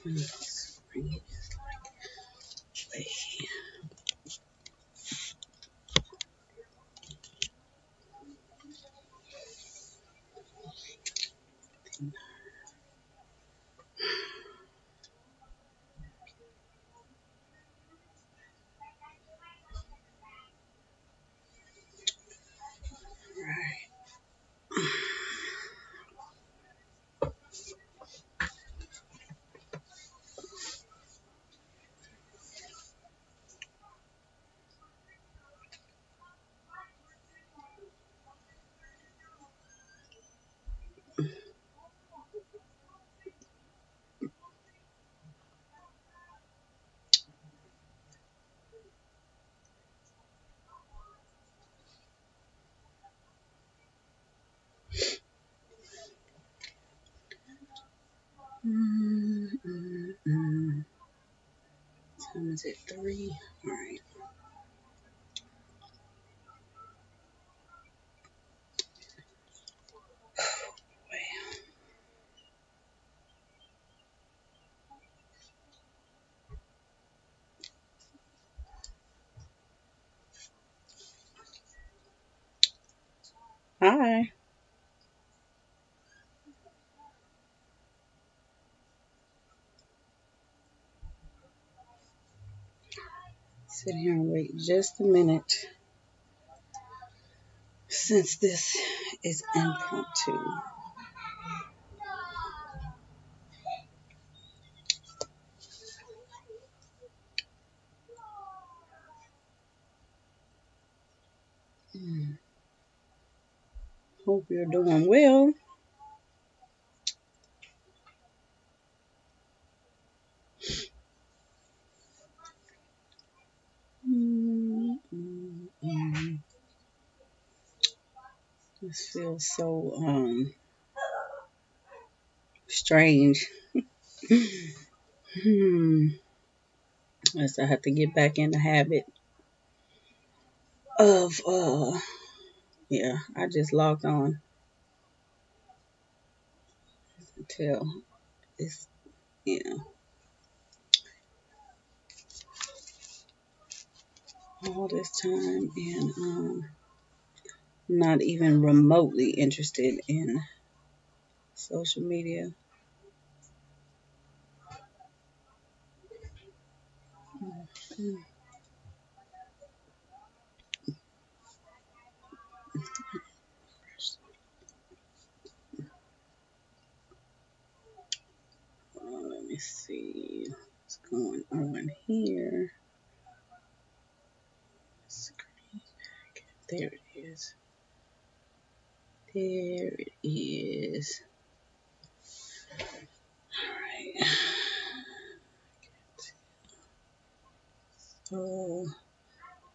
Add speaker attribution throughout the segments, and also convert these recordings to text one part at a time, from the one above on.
Speaker 1: Spring is like time is it 3? All right. Hi. Sit here and wait just a minute, since this is impromptu. Hope you're doing well. This feels so strange. As I have to get back in the habit of yeah, I just logged on until it's, you know, all this time, and not even remotely interested in social media. Let me see what's going on here. Screen back. There it is. There it is. Alright. So,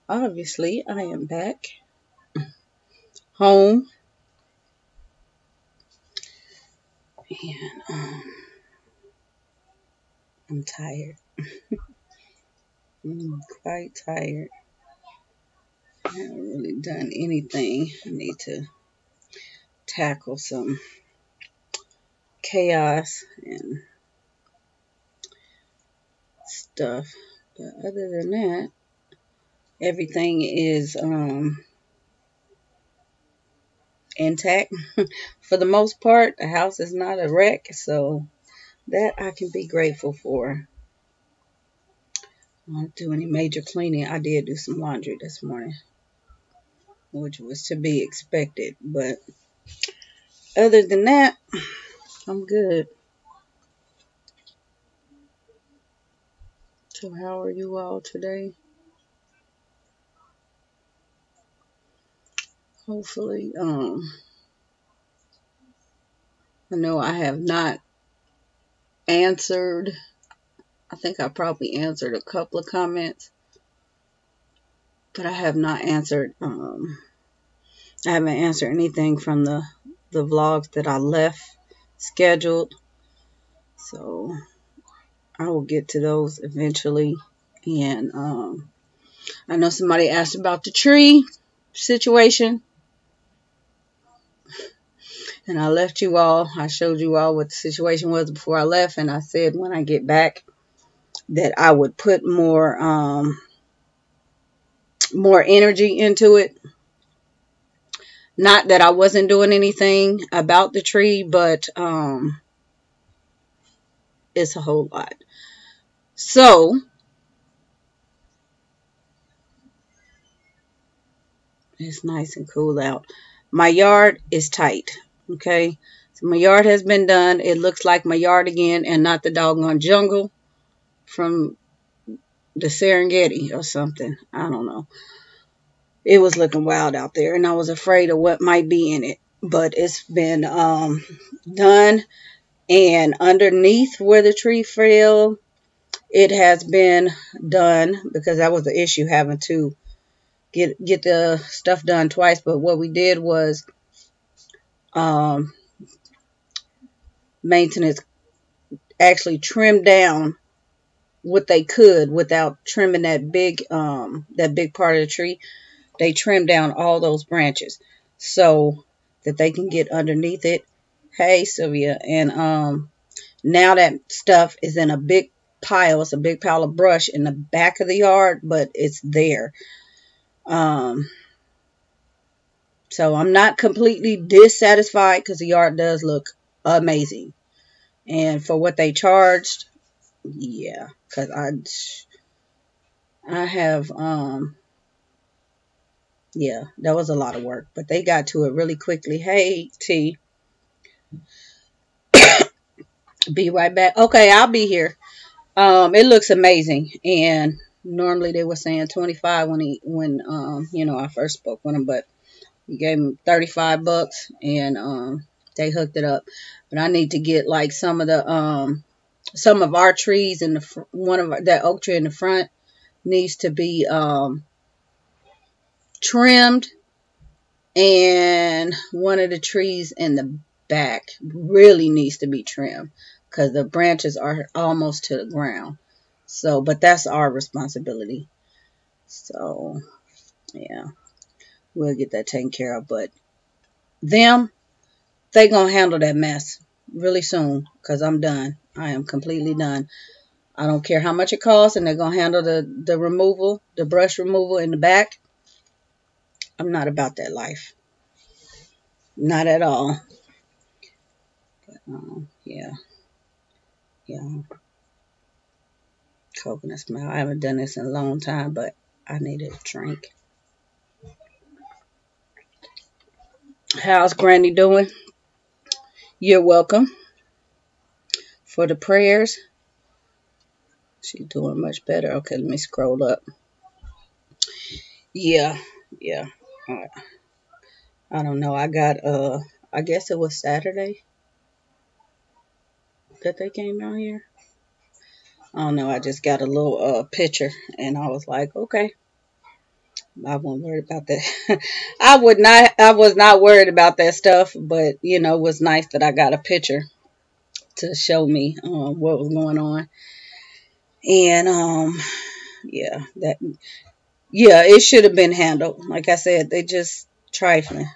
Speaker 1: obviously, I am back home. And, I'm tired. I'm quite tired. I haven't really done anything. I need to tackle some chaos and stuff. But other than that, everything is intact. For the most part, the house is not a wreck, so that I can be grateful for. I don't do any major cleaning. I did do some laundry this morning, which was to be expected. But other than that, I'm good. So how are you all today? Hopefully, I know I have not answered. I think I probably answered a couple of comments, but I have not answered. I haven't answered anything from the vlogs that I left scheduled. So I will get to those eventually. And I know somebody asked about the tree situation. And I left you all. I showed you all what the situation was before I left. And I said when I get back that I would put more energy into it. Not that I wasn't doing anything about the tree, but it's a whole lot. So it's nice and cool out. My yard is tight. Okay. So my yard has been done. It looks like my yard again and not the doggone jungle from the Serengeti or something. I don't know. It was looking wild out there and I was afraid of what might be in it. But it's been done. And underneath where the tree fell, it has been done because that was the issue, having to get the stuff done twice. But what we did was maintenance actually trimmed down what they could without trimming that big part of the tree. They trimmed down all those branches so that they can get underneath it. Hey, Sylvia. And now that stuff is in a big pile. It's a big pile of brush in the back of the yard, but it's there. So I'm not completely dissatisfied because the yard does look amazing. And for what they charged, yeah, because I have, yeah, that was a lot of work, but they got to it really quickly. Hey, T. Be right back. Okay, I'll be here. It looks amazing, and normally they were saying 25 when you know, I first spoke with them, but we gave them $35, and they hooked it up. But I need to get like some of our trees in the that oak tree in the front needs to be trimmed, and one of the trees in the back really needs to be trimmed because the branches are almost to the ground. So, but that's our responsibility. So, yeah, we'll get that taken care of. But they gonna handle that mess really soon because I'm done. I am completely done. I don't care how much it costs, and they're gonna handle the removal, the brush removal in the back. I'm not about that life. Not at all. But, yeah. Coconut smell. I haven't done this in a long time, but I need a drink. How's Granny doing? You're welcome for the prayers. She's doing much better. Okay, let me scroll up. Yeah. I don't know. I got I guess it was Saturday that they came out here. I don't know. I just got a little picture, and I was like, okay. I wasn't worried about that. I was not worried about that stuff, but you know, it was nice that I got a picture to show me what was going on. And yeah, it should have been handled. Like I said, they just trifling.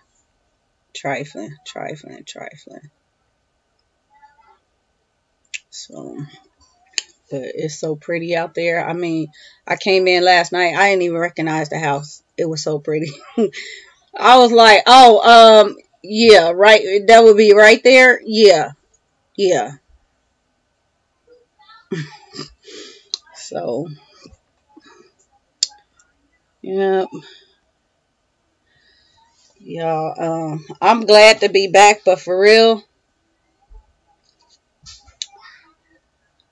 Speaker 1: So, but it's so pretty out there. I mean, I came in last night. I didn't even recognize the house. It was so pretty. I was like, oh, yeah, right. That would be right there. Yeah. So, yeah. Y'all, I'm glad to be back, but for real,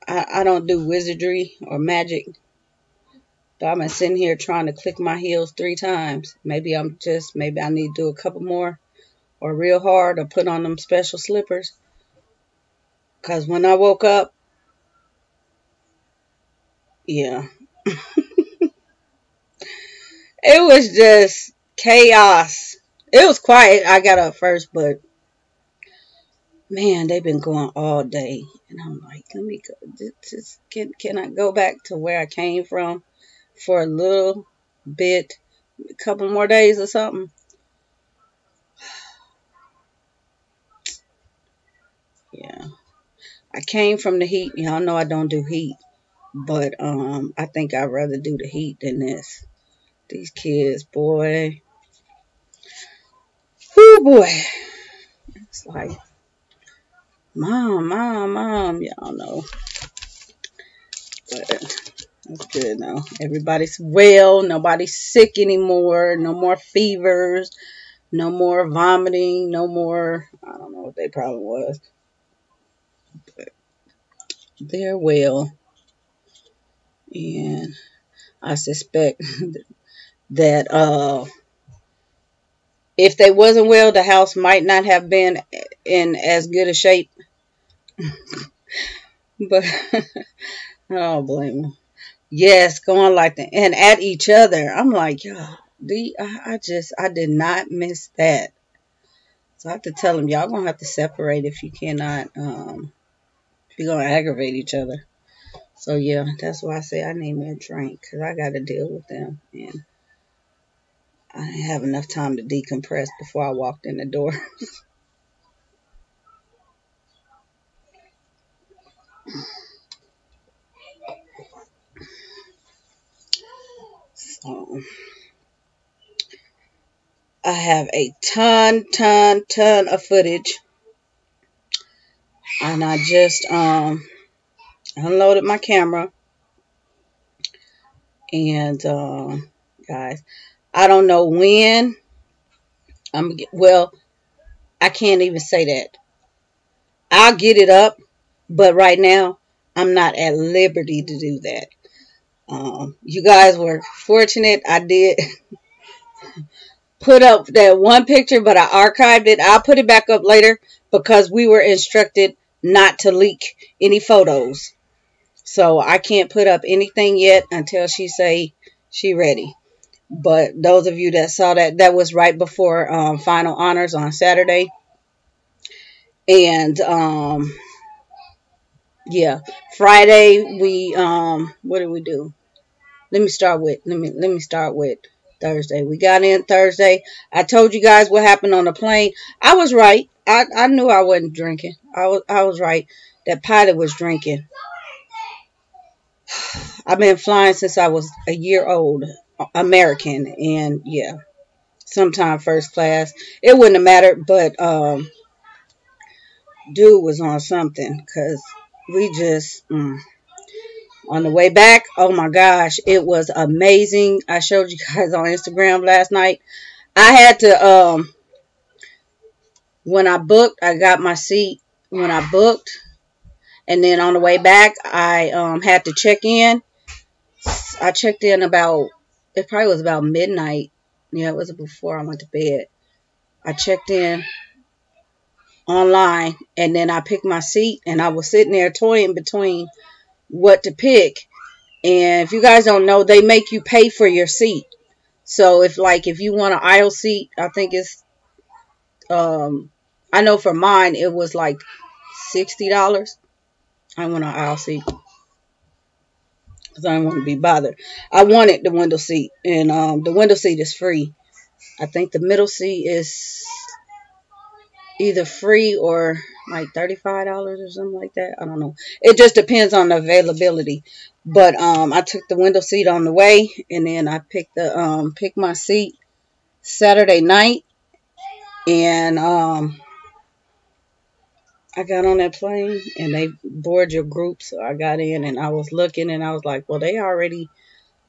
Speaker 1: I don't do wizardry or magic. But I've been sitting here trying to click my heels 3 times. Maybe I need to do a couple more or real hard or put on them special slippers. Because when I woke up, yeah, it was just chaos. It was quiet. I got up first, but man, they've been going all day. And I'm like, let me go. Can I go back to where I came from for a little bit, a couple more days or something? Yeah. I came from the heat. Y'all know I don't do heat. But I think I'd rather do the heat than this. These kids, boy. Whoo, boy. It's like, Mom, Mom, Mom. Y'all know. But that's good now. Everybody's well. Nobody's sick anymore. No more fevers. No more vomiting. No more, I don't know what their problem was. But they're well. And I suspect that if they wasn't well, the house might not have been in as good a shape. But I don't blame them. Yes, going like that. And at each other. I'm like, y'all, I did not miss that. So I have to tell them, y'all going to have to separate if you cannot, if you're going to aggravate each other. So yeah, that's why I say I need me a drink. Because I got to deal with them. And I didn't have enough time to decompress before I walked in the door. So I have a ton of footage. And I just unloaded my camera. And guys, I don't know when well, I can't even say that. I'll get it up, but right now I'm not at liberty to do that. You guys were fortunate. I did put up that one picture, but I archived it. I'll put it back up later because we were instructed not to leak any photos. So I can't put up anything yet until she say she ready. But those of you that saw that, that was right before final honors on Saturday. And yeah, Friday we what did we do? Let me start with Thursday. We got in Thursday. I told you guys what happened on the plane. I was right. I knew I wasn't drinking. I was right. That pilot was drinking. I've been flying since I was a year old, American, and yeah, sometime first class. It wouldn't have mattered, but dude was on something because we just on the way back. Oh my gosh, it was amazing. I showed you guys on Instagram last night. I had to when I booked, I got my seat when I booked, and then on the way back, I had to check in. I checked in about, it probably was about midnight. Yeah, it was before I went to bed. I checked in online, and then I picked my seat, and I was sitting there toying between what to pick. And if you guys don't know, they make you pay for your seat. So if you want an aisle seat, I think it's I know for mine it was like $60. I want an aisle seat because I don't want to be bothered. I wanted the window seat, and the window seat is free. I think the middle seat is either free or like $35 or something like that. I don't know. It just depends on the availability. But I took the window seat on the way, and then I picked my seat Saturday night, and I got on that plane, and they board your group, so I got in, and I was looking, and I was like, well,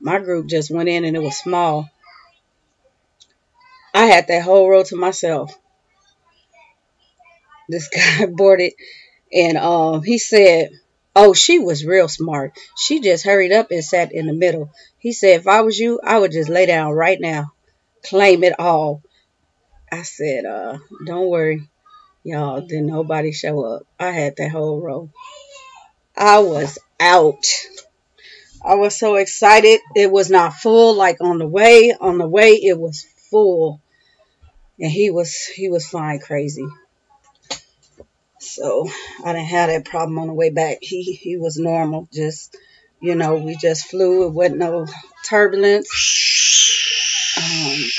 Speaker 1: my group just went in, and it was small. I had that whole row to myself. This guy boarded, and he said, oh, she was real smart. She just hurried up and sat in the middle. He said, if I was you, I would just lay down right now. Claim it all. I said, don't worry, y'all. Didn't nobody show up. I had that whole row. I was out. I was so excited. It was not full like on the way. On the way, it was full. And he was flying crazy. So I didn't have that problem on the way back. He was normal. Just, we just flew. It wasn't no turbulence.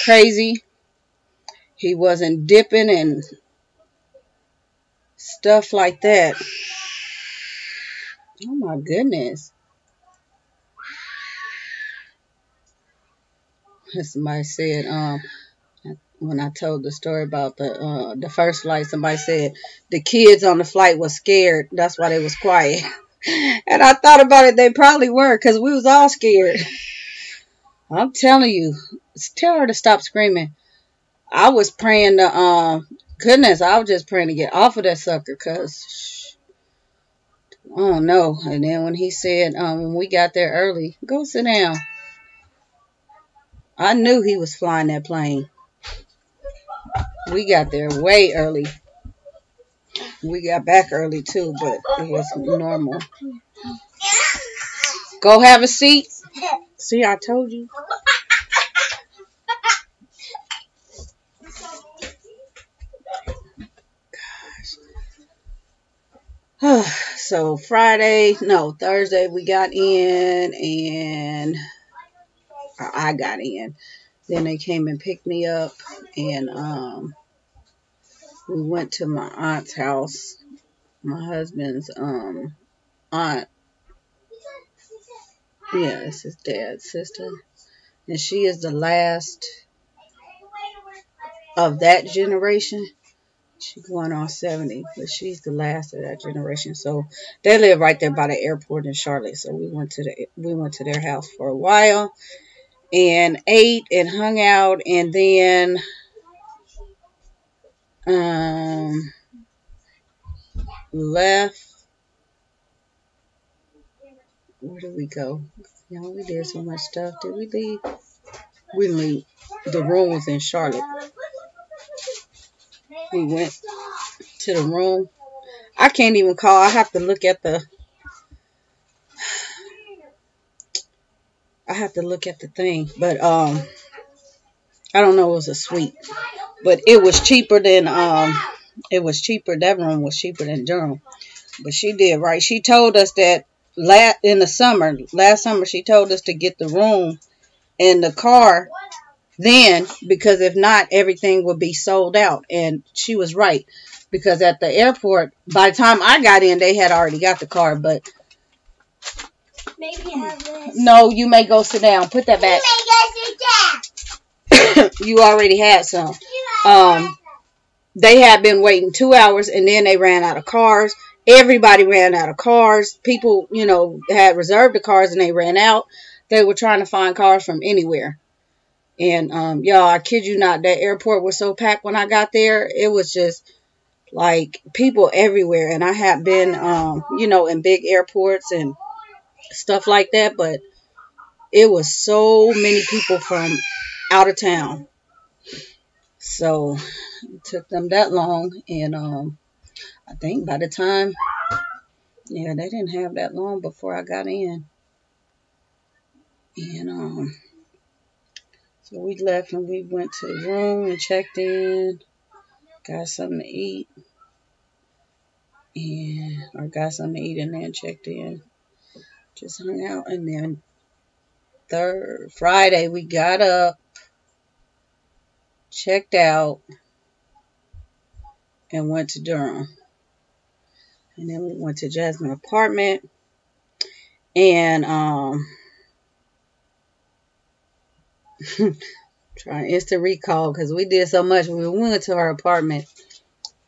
Speaker 1: Crazy. He wasn't dipping and stuff like that. Oh my goodness. Somebody said, when I told the story about the first flight, somebody said the kids on the flight was scared. That's why they was quiet. And I thought about it. They probably were, because we was all scared. I'm telling you, tell her to stop screaming. I was praying to, goodness, I was just praying to get off of that sucker, because, oh no. And then when he said, when we got there early, go sit down, I knew he was flying that plane. We got there way early. We got back early too, but it was normal. Go have a seat. See, I told you. So Thursday we got in, and I got in. Then they came and picked me up, and we went to my aunt's house. My husband's aunt. Yeah, it's his dad's sister. And she is the last of that generation. She's going on 70, but she's the last of that generation. So they live right there by the airport in Charlotte. So we went to their house for a while and ate and hung out, and then left. Where did we go? We did so much stuff. Did we leave? We didn't leave. The room was in Charlotte. We went to the room. I can't even call. I have to look at the thing. But I don't know, it was a suite. But it was cheaper than that room was cheaper than Durham. But she did right. She told us that last summer she told us to get the room and the car then, because if not, everything would be sold out. And she was right, because at the airport, by the time I got in, they had already got the car. But maybe have this. No, you may go sit down. Put that back. You already had some. They had been waiting 2 hours, and then they ran out of cars. Everybody ran out of cars. People, had reserved the cars, and they ran out. They were trying to find cars from anywhere. And, y'all, I kid you not, that airport was so packed when I got there. It was just, like, people everywhere. And I had been, in big airports and stuff like that. But it was so many people from out of town. So, it took them that long. And, I think by the time, they didn't have that long before I got in. And, so we left and we went to the room and checked in, got something to eat, and then checked in, just hung out. And then Friday we got up, checked out, and went to Durham. And then we went to Jasmine's apartment, and trying instant recall, because we did so much. We went to her apartment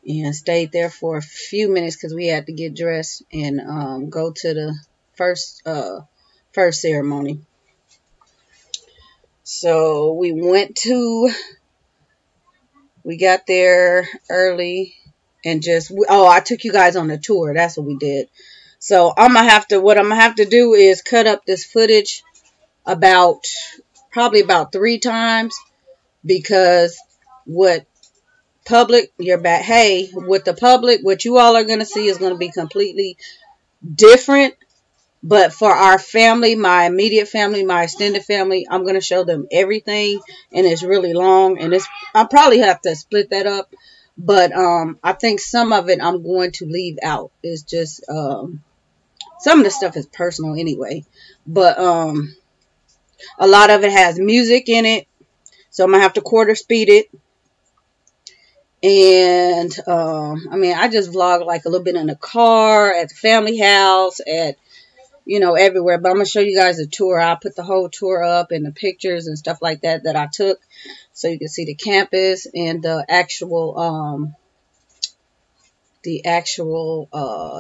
Speaker 1: and stayed there for a few minutes because we had to get dressed and go to the first ceremony. So we got there early and I took you guys on the tour. That's what we did. So what I'm gonna have to do is cut up this footage probably about 3 times, because with the public, what you all are going to see is going to be completely different. But for our family, my immediate family, my extended family, I'm going to show them everything, and it's really long, and I'll probably have to split that up. But I think some of it I'm going to leave out. It's just some of the stuff is personal anyway, but a lot of it has music in it, so I'm going to have to quarter speed it. And I mean, I just vlog like a little bit in the car, at the family house, at, you know, everywhere. But I'm going to show you guys a tour. I'll put the whole tour up and the pictures and stuff like that I took, so you can see the campus and the actual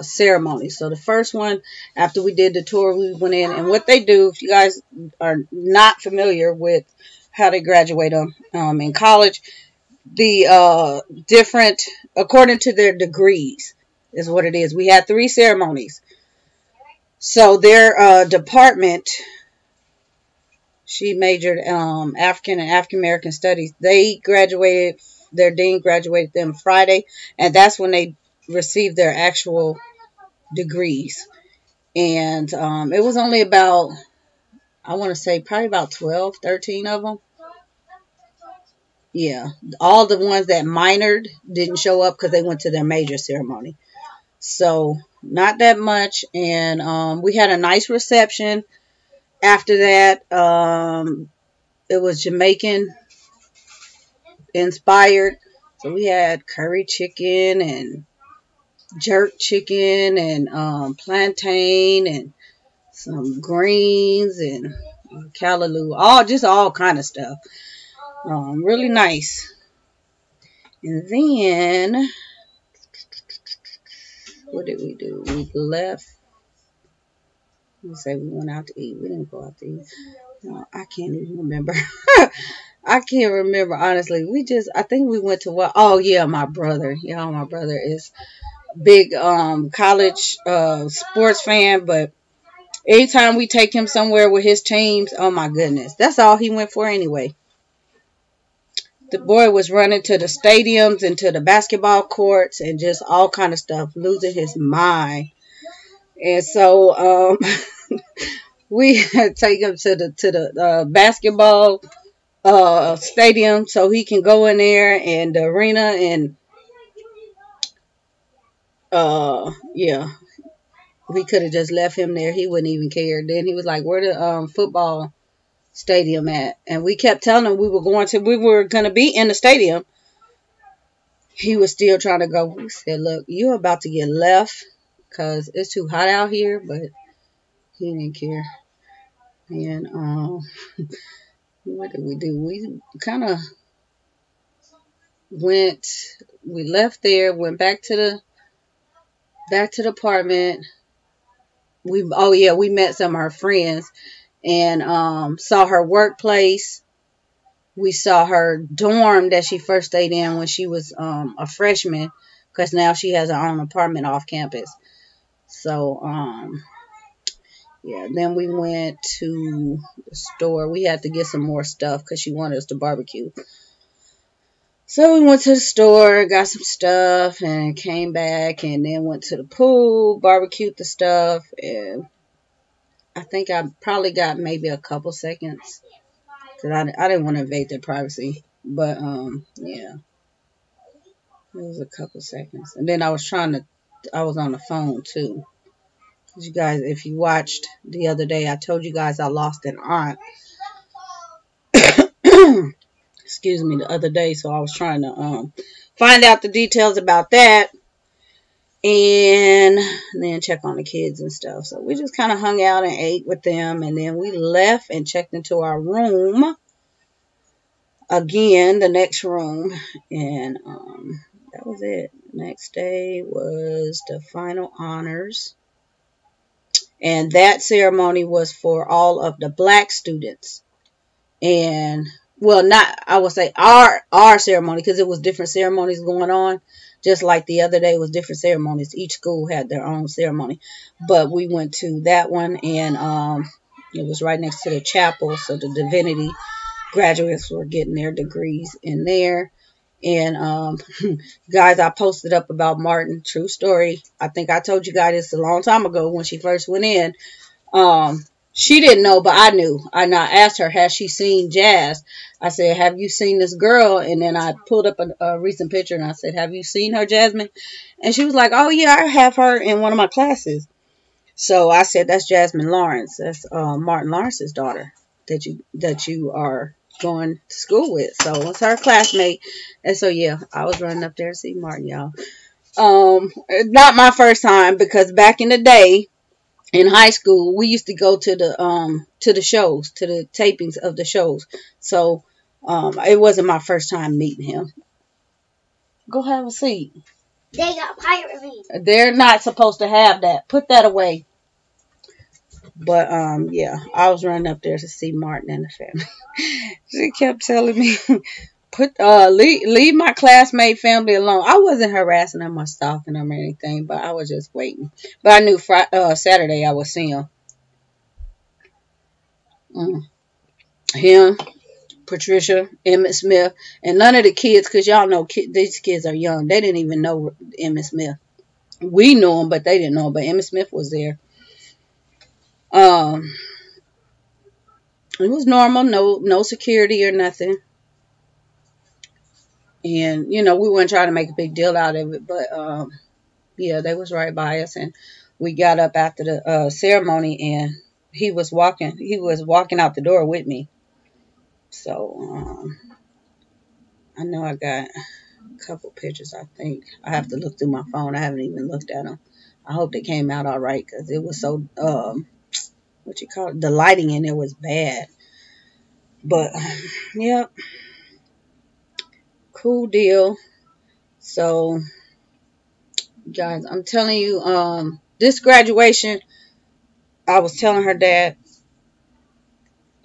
Speaker 1: ceremony. So the first one, after we did the tour, we went in, and what they do, if you guys are not familiar with how they graduate them in college, the different, according to their degrees, is what it is. We had 3 ceremonies. So their department, she majored African and African American studies. They graduated, their dean graduated them Friday, and that's when they received their actual degrees. And it was only about, I want to say probably about 12, 13 of them. Yeah, all the ones that minored didn't show up because they went to their major ceremony. So not that much. And we had a nice reception after that. It was Jamaican inspired. So we had curry chicken and jerk chicken and plantain and some greens and callaloo, all kind of stuff. Really nice. And then what did we do? We left. Let's say we went out to eat. We didn't go out to eat. No, I can't even remember. I can't remember, honestly. I think we went to what? Oh yeah, my brother. Yeah, my brother is big college sports fan, but anytime we take him somewhere with his teams, oh my goodness, that's all he went for anyway. The boy was running to the stadiums and to the basketball courts and just all kind of stuff, losing his mind. And so we take him to the basketball stadium so he can go in there and the arena, and yeah, we could have just left him there. He wouldn't even care. Then he was like, where the football stadium at? And we kept telling him we were going to be in the stadium. He was still trying to go. We said, look, you're about to get left because it's too hot out here, but he didn't care. And what did we do? We kind of we left there, went back to the apartment. We met some of her friends and saw her workplace. We saw her dorm that she first stayed in when she was a freshman, because now she has her own apartment off campus. So yeah, then we went to the store. We had to get some more stuff because she wanted us to barbecue. So we went to the store, got some stuff, and came back, and then went to the pool, barbecued the stuff, and I think I probably got maybe a couple seconds because I didn't want to invade their privacy. But yeah, it was a couple seconds, and then I was on the phone too. You guys, if you watched the other day, I told you guys I lost an aunt. Excuse me, the other day, so I was trying to find out the details about that and then check on the kids and stuff. So we just kind of hung out and ate with them, and then we left and checked into our room again, the next room, and that was it. Next day was the final honors. And that ceremony was for all of the black students. And, well, I would say our ceremony, because it was different ceremonies going on. Just like the other day was different ceremonies. Each school had their own ceremony. But we went to that one, and it was right next to the chapel. So the divinity graduates were getting their degrees in there. And guys, I posted up about Martin, true story. I think I told you guys this a long time ago when she first went in. She didn't know, but I knew. And I asked her, has she seen Jazz? I said, have you seen this girl? And then I pulled up a recent picture and I said, have you seen her, Jasmine? And she was like, oh yeah, I have her in one of my classes. So I said, that's Jasmine Lawrence. That's Martin Lawrence's daughter that you are going to school with. So it's her classmate. And so, yeah, I was running up there to see Martin, y'all. Not my first time, because back in the day in high school, we used to go to the shows, to the tapings of the shows. So, it wasn't my first time meeting him. Go have a seat.
Speaker 2: They got pirate meat.
Speaker 1: They're not supposed to have that. Put that away. But yeah, I was running up there to see Martin and the family. She kept telling me, leave my classmate family alone. I wasn't harassing them or stalking them or anything, but I was just waiting. But I knew Saturday I would see him. Him, Patricia, Emmett Smith, and none of the kids, because y'all know these kids are young. They didn't even know Emmett Smith. We knew him, but they didn't know him. But Emmett Smith was there. It was normal, no security or nothing. And, you know, we weren't trying to make a big deal out of it, but, yeah, they was right by us. And we got up after the ceremony, and he was walking out the door with me. So, I know I got a couple pictures, I think. I have to look through my phone. I haven't even looked at them. I hope they came out all right, because it was so, what you call it? The lighting in there was bad. But, yeah, cool deal. So, guys, I'm telling you, this graduation, I was telling her dad,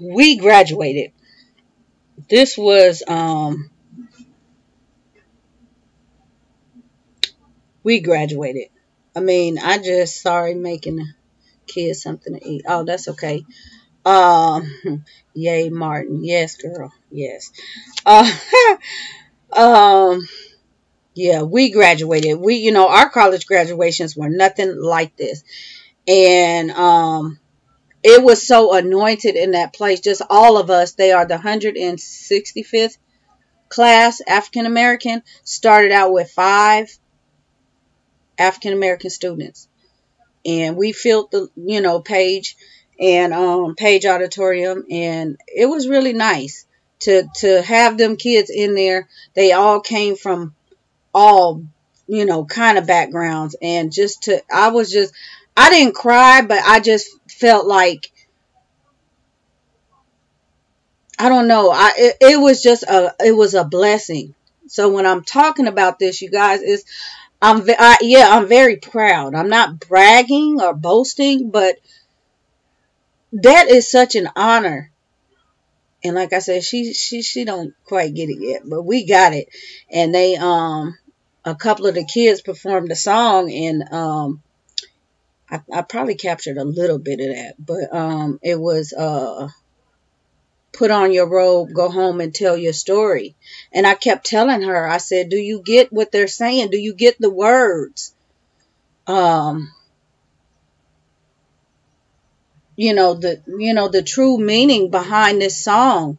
Speaker 1: we graduated. This was, we graduated. I mean, sorry, making the kids something to eat. Oh, that's okay. Yay, Martin. Yes, girl. Yes. Yeah, we graduated. Our college graduations were nothing like this. And, it was so anointed in that place. Just all of us. They are the 165th class, African American. Started out with 5 African American students. And we filled the, Page and Page Auditorium. And it was really nice to have them kids in there. They all came from all, kind of backgrounds. And I didn't cry, but I just felt like, I don't know. It was a blessing. So when I'm talking about this, you guys, I'm very proud. I'm not bragging or boasting, but that is such an honor. And like I said, she don't quite get it yet, but we got it. And they a couple of the kids performed a song, and I probably captured a little bit of that, but it was put on your robe, go home and tell your story. And I kept telling her, I said, do you get what they're saying? Do you get the words? The true meaning behind this song.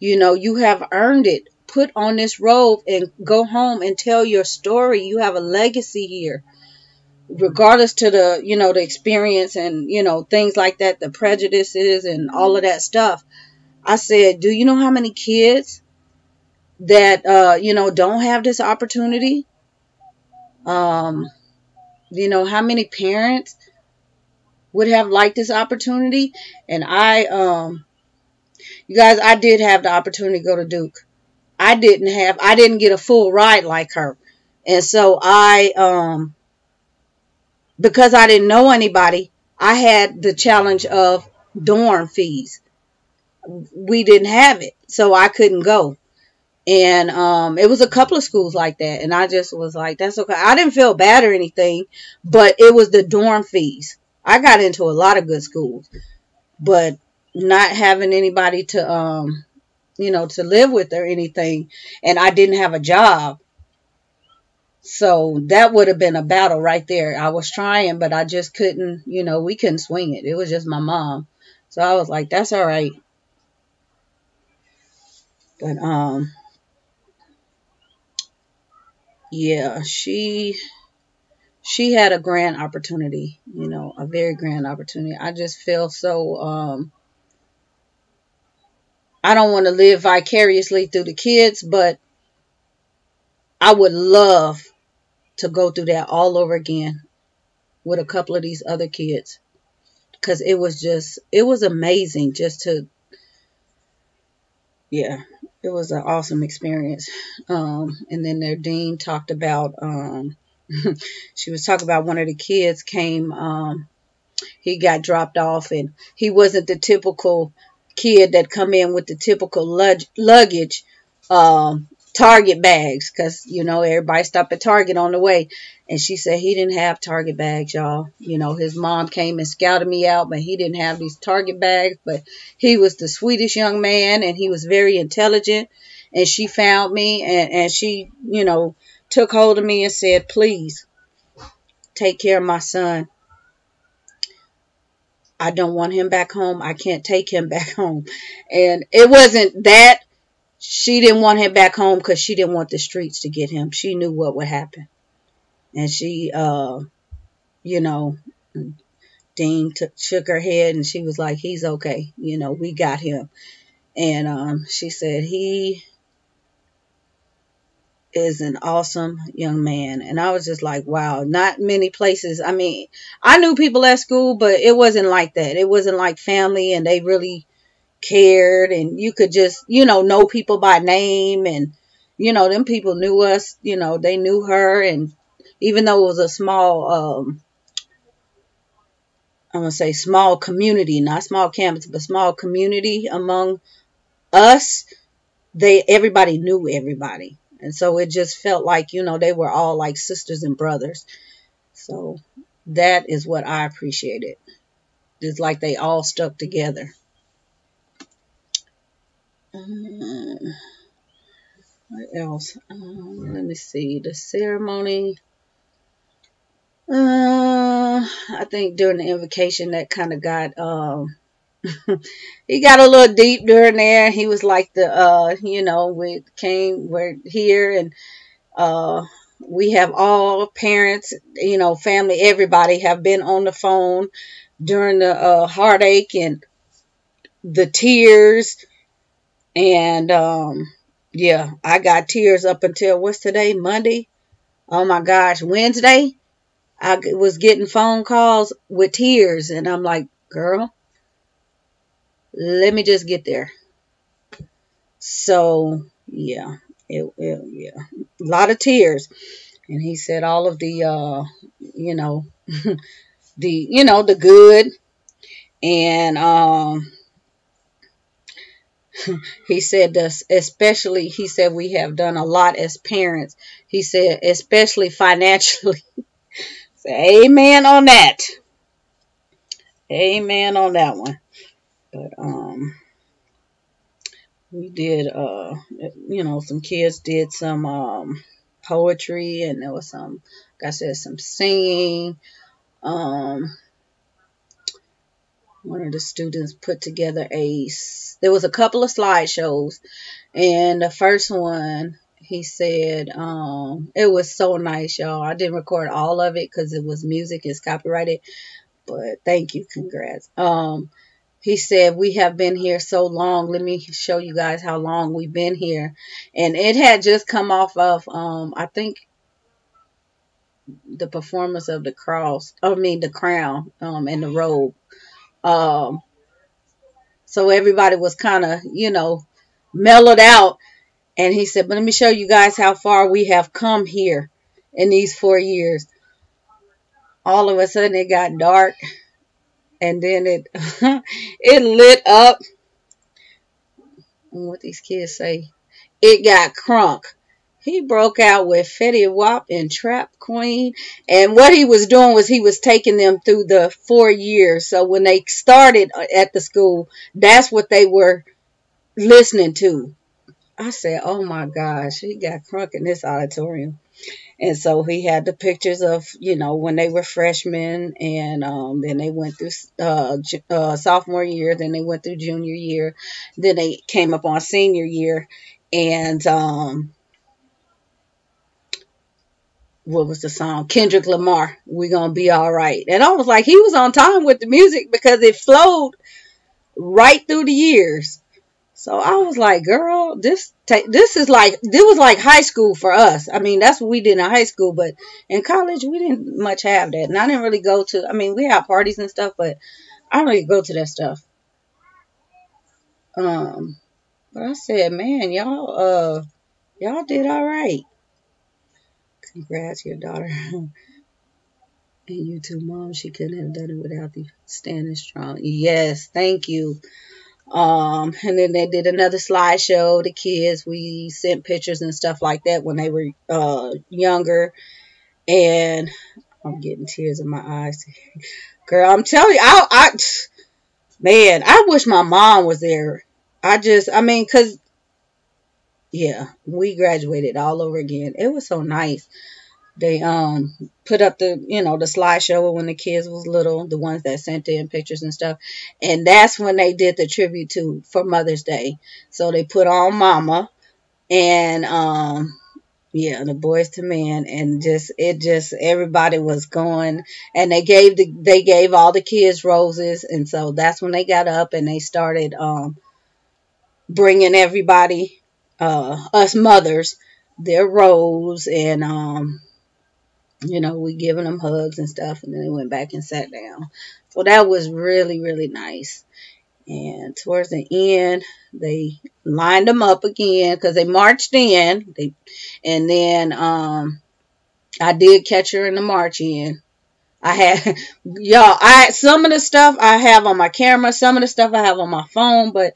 Speaker 1: You have earned it. Put on this robe and go home and tell your story. You have a legacy here. Regardless to the experience and, things like that, the prejudices and all of that stuff. I said, do you know how many kids that, don't have this opportunity? How many parents would have liked this opportunity? And you guys, I did have the opportunity to go to Duke. I didn't get a full ride like her. And so because I didn't know anybody, I had the challenge of dorm fees. We didn't have it, so I couldn't go. And it was a couple of schools like that, and I just was like, that's okay. I didn't feel bad or anything, but it was the dorm fees. I got into a lot of good schools, but not having anybody to to live with or anything, and I didn't have a job. So that would have been a battle right there. I was trying, but I just couldn't, we couldn't swing it. It was just my mom. So I was like, that's all right. But, yeah, she had a grand opportunity, a very grand opportunity. I just feel so, I don't want to live vicariously through the kids, but I would love to go through that all over again with a couple of these other kids. Because it was amazing just to, yeah, it was an awesome experience. And then their dean talked about, she was talking about one of the kids came, he got dropped off, and he wasn't the typical kid that come in with the typical luggage, Target bags, because, you know, everybody stopped at Target on the way. And she said he didn't have Target bags, y'all. You know, his mom came and scouted me out, but he didn't have these Target bags. But he was the sweetest young man, and he was very intelligent. And she found me, and she, you know, took hold of me and said, please take care of my son. I don't want him back home. I can't take him back home. And it wasn't that she didn't want him back home because she didn't want the streets to get him. She knew what would happen. And she, you know, Dean shook her head and she was like, he's okay. You know, we got him. And she said, he is an awesome young man. And I was just like, wow, not many places. I mean, I knew people at school, but it wasn't like that. It wasn't like family, and they really cared, and you could just, you know people by name, and, you know, them people knew us, you know, they knew her. And even though it was a small, I'm going to say small community, not small campus, but small community among us, everybody knew everybody. And so it just felt like, you know, they were all like sisters and brothers. So that is what I appreciated. It's like they all stuck together. What else? Let me see. The ceremony. I think during the invocation that kind of got, he got a little deep during there. He was like the, you know, we're here, and we have all parents, you know, family, everybody have been on the phone during the heartache and the tears. And yeah, I got tears up until, what's today, Monday? Oh my gosh, Wednesday, I was getting phone calls with tears, and I'm like, girl, let me just get there. So yeah, yeah, a lot of tears. And he said all of the you know, the good. And he said especially, he said we have done a lot as parents. He said especially financially. So, amen on that. Amen on that one. But we did, you know, some kids did some poetry, and there was some, like I said, some singing. One of the students put together there was a couple of slideshows, and the first one, he said, it was so nice, y'all. I didn't record all of it because it was music, it's copyrighted, but thank you, congrats. He said, we have been here so long. Let me show you guys how long we've been here. And it had just come off of, I think, the performance of the crown, and the robe. So everybody was kind of, you know, mellowed out. And he said, but let me show you guys how far we have come here in these 4 years. All of a sudden it got dark, and then it it lit up. What these kids say, it got crunk. He broke out with Fetty Wap and Trap Queen. And what he was doing was he was taking them through the 4 years. So when they started at the school, that's what they were listening to. I said, oh my gosh, he got crunk in this auditorium. And so he had the pictures of, you know, when they were freshmen, and then they went through sophomore year, then they went through junior year, then they came up on senior year, and what was the song? Kendrick Lamar, We Gonna Be All Right. And I was like, he was on time with the music because it flowed right through the years. So I was like, girl, this was like high school for us. I mean, that's what we did in high school, but in college we didn't much have that. And I didn't really go to, I mean, we had parties and stuff, but I don't really go to that stuff. But I said, man, y'all did all right. Congrats, your daughter. And you too, Mom. She couldn't have done it without you standing strong. Yes, thank you. And then they did another slideshow. The kids, we sent pictures and stuff like that when they were younger. And I'm getting tears in my eyes. Girl, I'm telling you, man, I wish my mom was there. I mean, cause yeah, we graduated all over again. It was so nice. They put up the the slideshow when the kids was little, the ones that sent in pictures and stuff, and that's when they did the tribute for Mother's Day. So they put on Mama and yeah, the Boys to Men, and everybody was going, and they gave all the kids roses, and so that's when they got up and they started bringing everybody, us mothers, their rose, and we giving them hugs and stuff, and then they went back and sat down. So that was really, really nice. And towards the end, they lined them up again because they marched in. And then I did catch her in the march in. I had some of the stuff I have on my camera, some of the stuff I have on my phone, but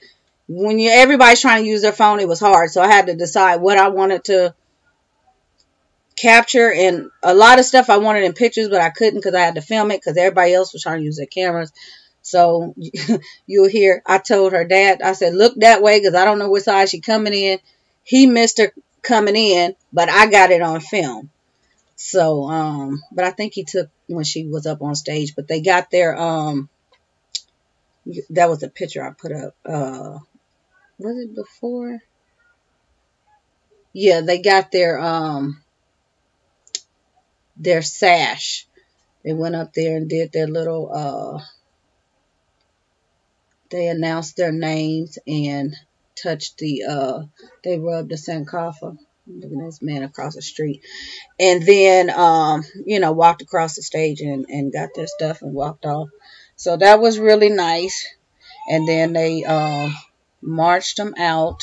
Speaker 1: when everybody's trying to use their phone, it was hard. So I had to decide what I wanted to capture, and a lot of stuff I wanted in pictures, but I couldn't because I had to film it because everybody else was trying to use their cameras. So you'll hear, I told her dad, I said, look that way because I don't know what side she coming in. He missed her coming in, but I got it on film. So, but I think he took when she was up on stage, but they got their, that was a picture I put up. Was it before? Yeah, they got their sash. They went up there and did their little, they announced their names and touched they rubbed the sankofa. Look at this man across the street. And then, walked across the stage and got their stuff and walked off. So that was really nice. And then they marched them out.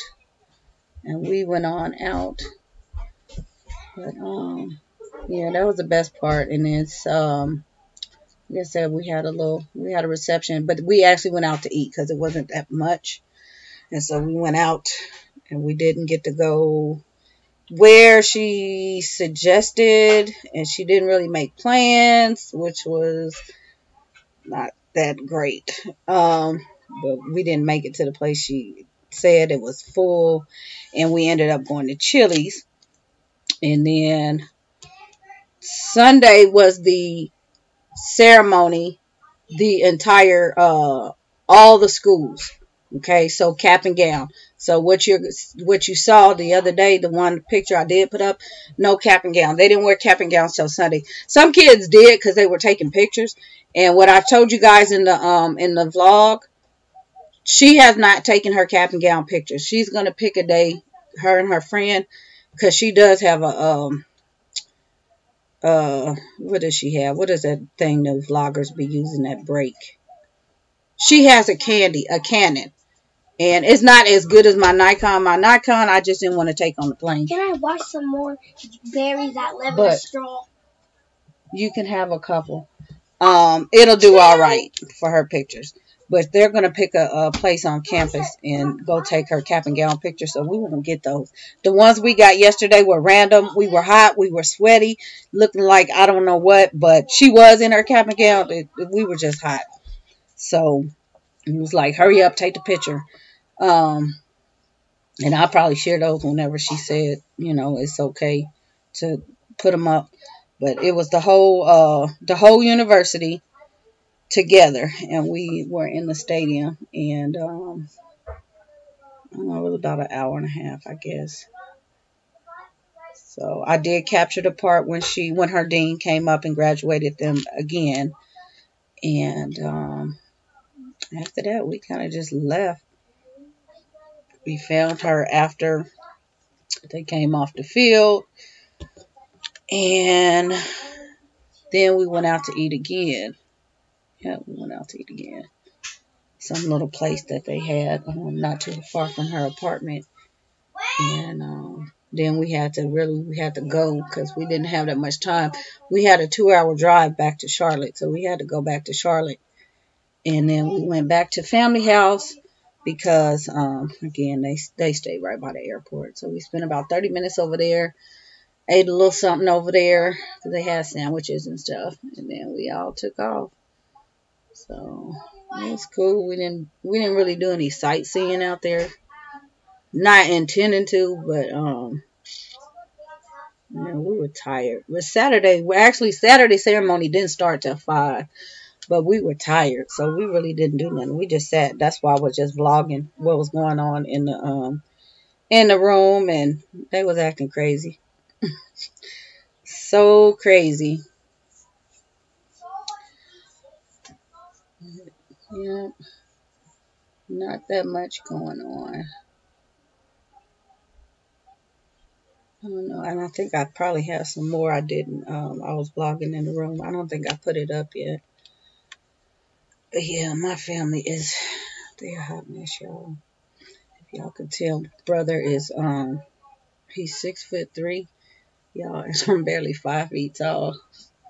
Speaker 1: And we went on out. But, yeah, that was the best part. And it's, like I said, we had a reception, but we actually went out to eat because it wasn't that much. And so we went out and we didn't get to go where she suggested, and she didn't really make plans, which was not that great. But we didn't make it to the place she said. It was full, and we ended up going to Chili's. And then Sunday was the ceremony, the entire all the schools. Okay, so cap and gown. So what you saw the other day, the one picture I did put up, no cap and gown. They didn't wear cap and gowns till Sunday. Some kids did because they were taking pictures. And what I told you guys in the vlog, she has not taken her cap and gown pictures. She's gonna pick a day, her and her friend, because she does have a what does she have? What is that thing the vloggers be using that break? She has a Canon. And it's not as good as my Nikon. My Nikon, I just didn't want to take on the plane.
Speaker 2: Can I watch some more berries that live in a straw?
Speaker 1: You can have a couple. It'll do all right for her pictures. But they're going to pick a place on campus and go take her cap and gown picture. So we won't get those. The ones we got yesterday were random. We were hot. We were sweaty. Looking like I don't know what. But she was in her cap and gown. We were just hot. So it was like, hurry up, take the picture. And I'll probably share those whenever she said, it's okay to put them up. But it was the whole university together, and we were in the stadium, and I don't know, it was about an hour and a half, I guess. So I did capture the part when her dean came up and graduated them again, and after that we kind of just left. We found her after they came off the field. And then we went out to eat again. Yeah, we went out to eat again. Some little place that they had not too far from her apartment. And then we had to go because we didn't have that much time. We had a 2-hour drive back to Charlotte, so we had to go back to Charlotte. And then we went back to family house because, again, they stay right by the airport. So we spent about 30 minutes over there, ate a little something over there because they had sandwiches and stuff. And then we all took off. So it was cool. We didn't really do any sightseeing out there. Not intending to, but we were tired. It was Saturday. Saturday ceremony didn't start till 5, but we were tired, so we really didn't do nothing. We just sat. That's why I was just vlogging what was going on in the room, and they was acting crazy. So crazy. Yeah, not that much going on. I don't know, and I think I probably have some more I didn't. I was vlogging in the room. I don't think I put it up yet. But yeah, my family is, they're a hot mess, y'all. If y'all can tell, brother is, he's 6'3", y'all, and I'm barely 5 feet tall.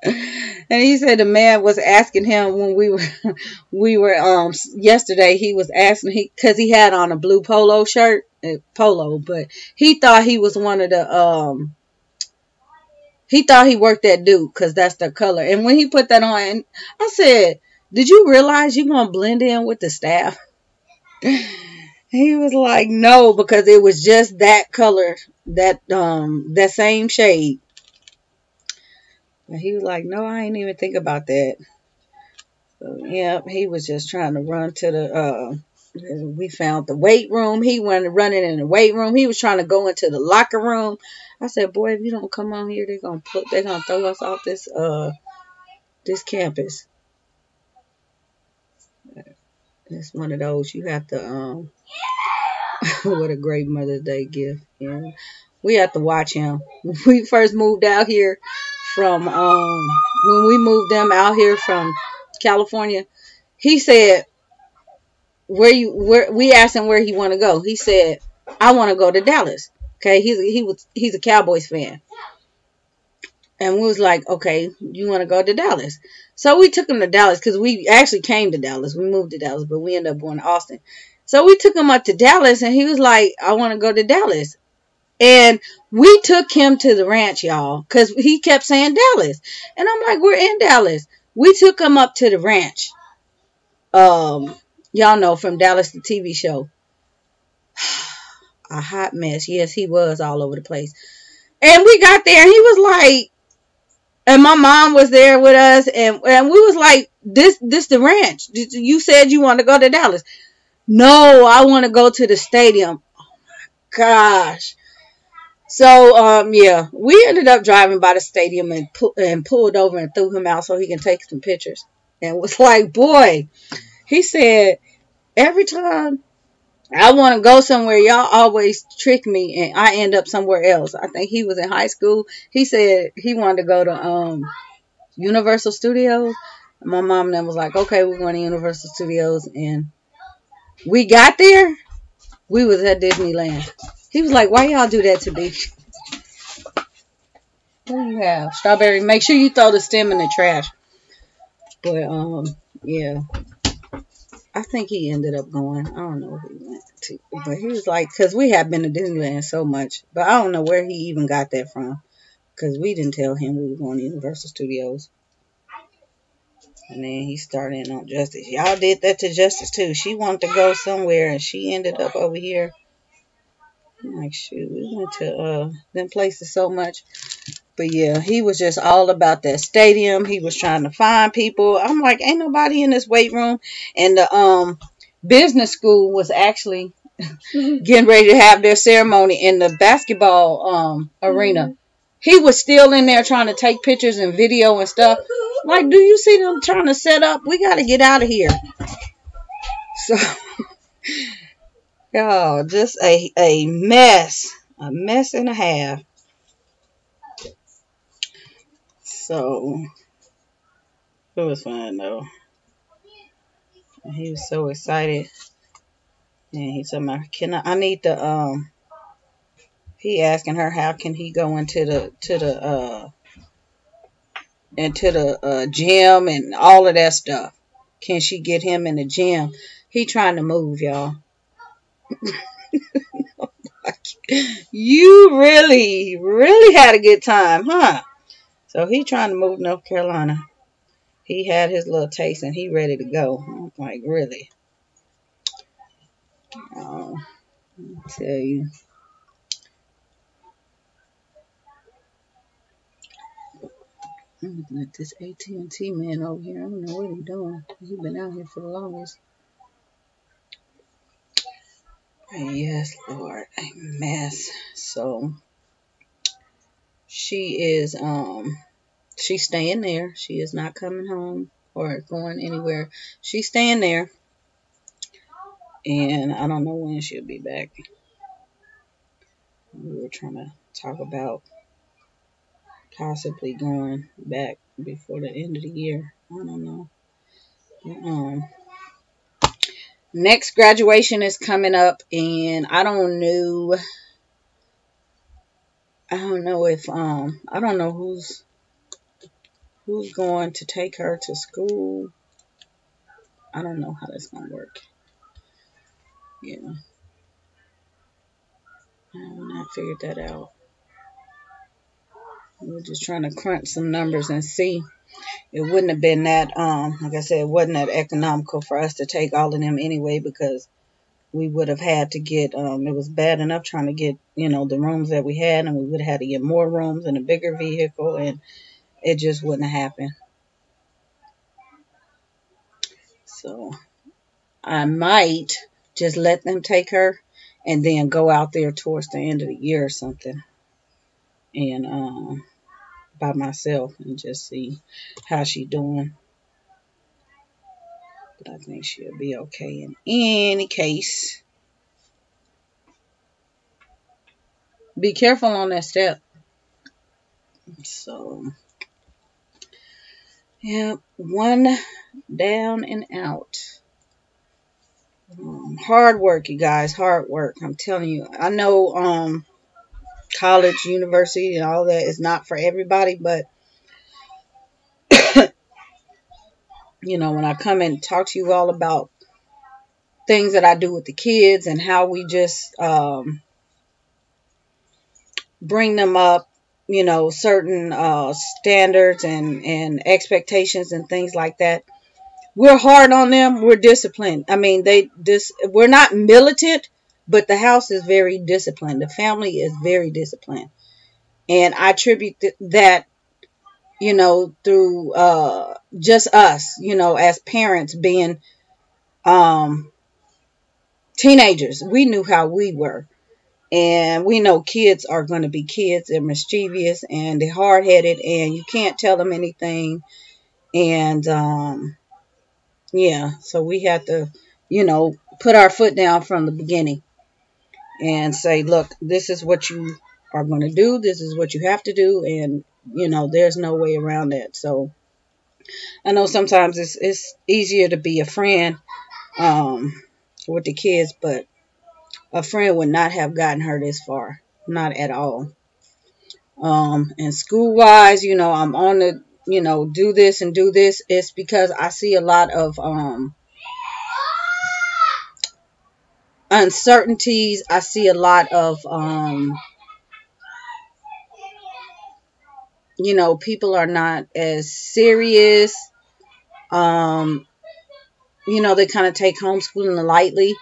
Speaker 1: And he said the man was asking him when we were yesterday. He was asking because he had on a blue polo shirt, but he thought he was one of the he thought he worked at Duke because that's the color. And when he put that on, I said, "Did you realize you're gonna blend in with the staff?" He was like, "No, because it was just that color, that same shade." And he was like, "No, I ain't even think about that." So, yeah, he was just trying to run to the, we found the weight room. He went running in the weight room. He was trying to go into the locker room. I said, "Boy, if you don't come on here, they're gonna throw us off this campus." It's one of those you have to, what a great Mother's Day gift. Yeah. We have to watch him. When we first moved out here from, when we moved them out here from California, he said, we asked him where he want to go. He said, "I want to go to Dallas." Okay. He's a Cowboys fan. And we was like, "Okay, you want to go to Dallas?" So we took him to Dallas because we actually came to Dallas. We moved to Dallas, but we ended up going to Austin. So we took him up to Dallas, and he was like, "I want to go to Dallas." And we took him to the ranch, y'all, because he kept saying Dallas. And I'm like, "We're in Dallas." We took him up to the ranch. Y'all know from Dallas, the TV show. A hot mess. Yes, he was all over the place. And we got there, and he was like, and my mom was there with us, and we was like, this the ranch. You said you want to go to Dallas. "No, I want to go to the stadium." Oh my gosh. So, yeah, we ended up driving by the stadium and pulled over and threw him out so he can take some pictures. And was like, boy, he said, "Every time I want to go somewhere, y'all always trick me and I end up somewhere else." I think he was in high school. He said he wanted to go to Universal Studios. And my mom and them was like, "Okay, we're going to Universal Studios." And we got there. We was at Disneyland. He was like, "Why y'all do that to me?" What do you have? Strawberry. Make sure you throw the stem in the trash. But, yeah. I think he ended up going. I don't know where he went to. But he was like, because we have been to Disneyland so much. But I don't know where he even got that from. Because we didn't tell him we were going to Universal Studios. And then he started on Justice. Y'all did that to Justice too. She wanted to go somewhere and she ended up over here. I'm like, shoot, we went to them places so much. But yeah, he was just all about that stadium. He was trying to find people. I'm like, ain't nobody in this weight room. And the business school was actually getting ready to have their ceremony in the basketball arena. He was still in there trying to take pictures and video and stuff. Like, do you see them trying to set up? We got to get out of here. So Y'all, just a mess. A mess and a half. So, it was fun, though. And he was so excited. And he told me, I need the, he asking her how can he go into the gym and all of that stuff. Can she get him in the gym? He trying to move, y'all. You really had a good time, huh? So he trying to move North Carolina. He had his little taste and he ready to go. I'm like, really? Oh, I tell you. I'm looking at this AT&T man over here. I don't know what he's doing. He's been out here for the longest. Yes, Lord, a mess. So she is she's staying there. She is not coming home or going anywhere. She's staying there. And I don't know when she'll be back. We were trying to talk about possibly going back before the end of the year. I don't know. Next graduation is coming up, and I don't know if I don't know who's going to take her to school. I don't know how that's gonna work. Yeah, I have not figured that out. We're just trying to crunch some numbers and see. It wouldn't have been that like I said, it wasn't that economical for us to take all of them anyway, because we would have had to get it was bad enough trying to get, the rooms that we had, and we would have had to get more rooms and a bigger vehicle, and it just wouldn't have happened. So I might just let them take her and then go out there towards the end of the year or something, and by myself, and just see how she's doing. But I think she'll be okay in any case. Be careful on that step. So, yeah, one down and out. Hard work, you guys. Hard work. I'm telling you. I know college, university, and all that is not for everybody, but when I come and talk to you all about things that I do with the kids and how we just bring them up, certain standards and expectations and things like that. We're hard on them. We're disciplined. I mean, we're not militant, but the house is very disciplined. The family is very disciplined. And I attribute that, through just us, as parents being teenagers. We knew how we were. And we know kids are going to be kids. They're mischievous and they're hard-headed, and you can't tell them anything. And, yeah, so we had to, put our foot down from the beginning and say, look, this is what you are going to do. This is what you have to do. And, there's no way around that. So I know sometimes it's easier to be a friend with the kids, but a friend would not have gotten her this far. Not at all. And school-wise, I'm on the, do this and do this. It's because I see a lot of uncertainties. I see a lot of, people are not as serious. They kind of take homeschooling lightly.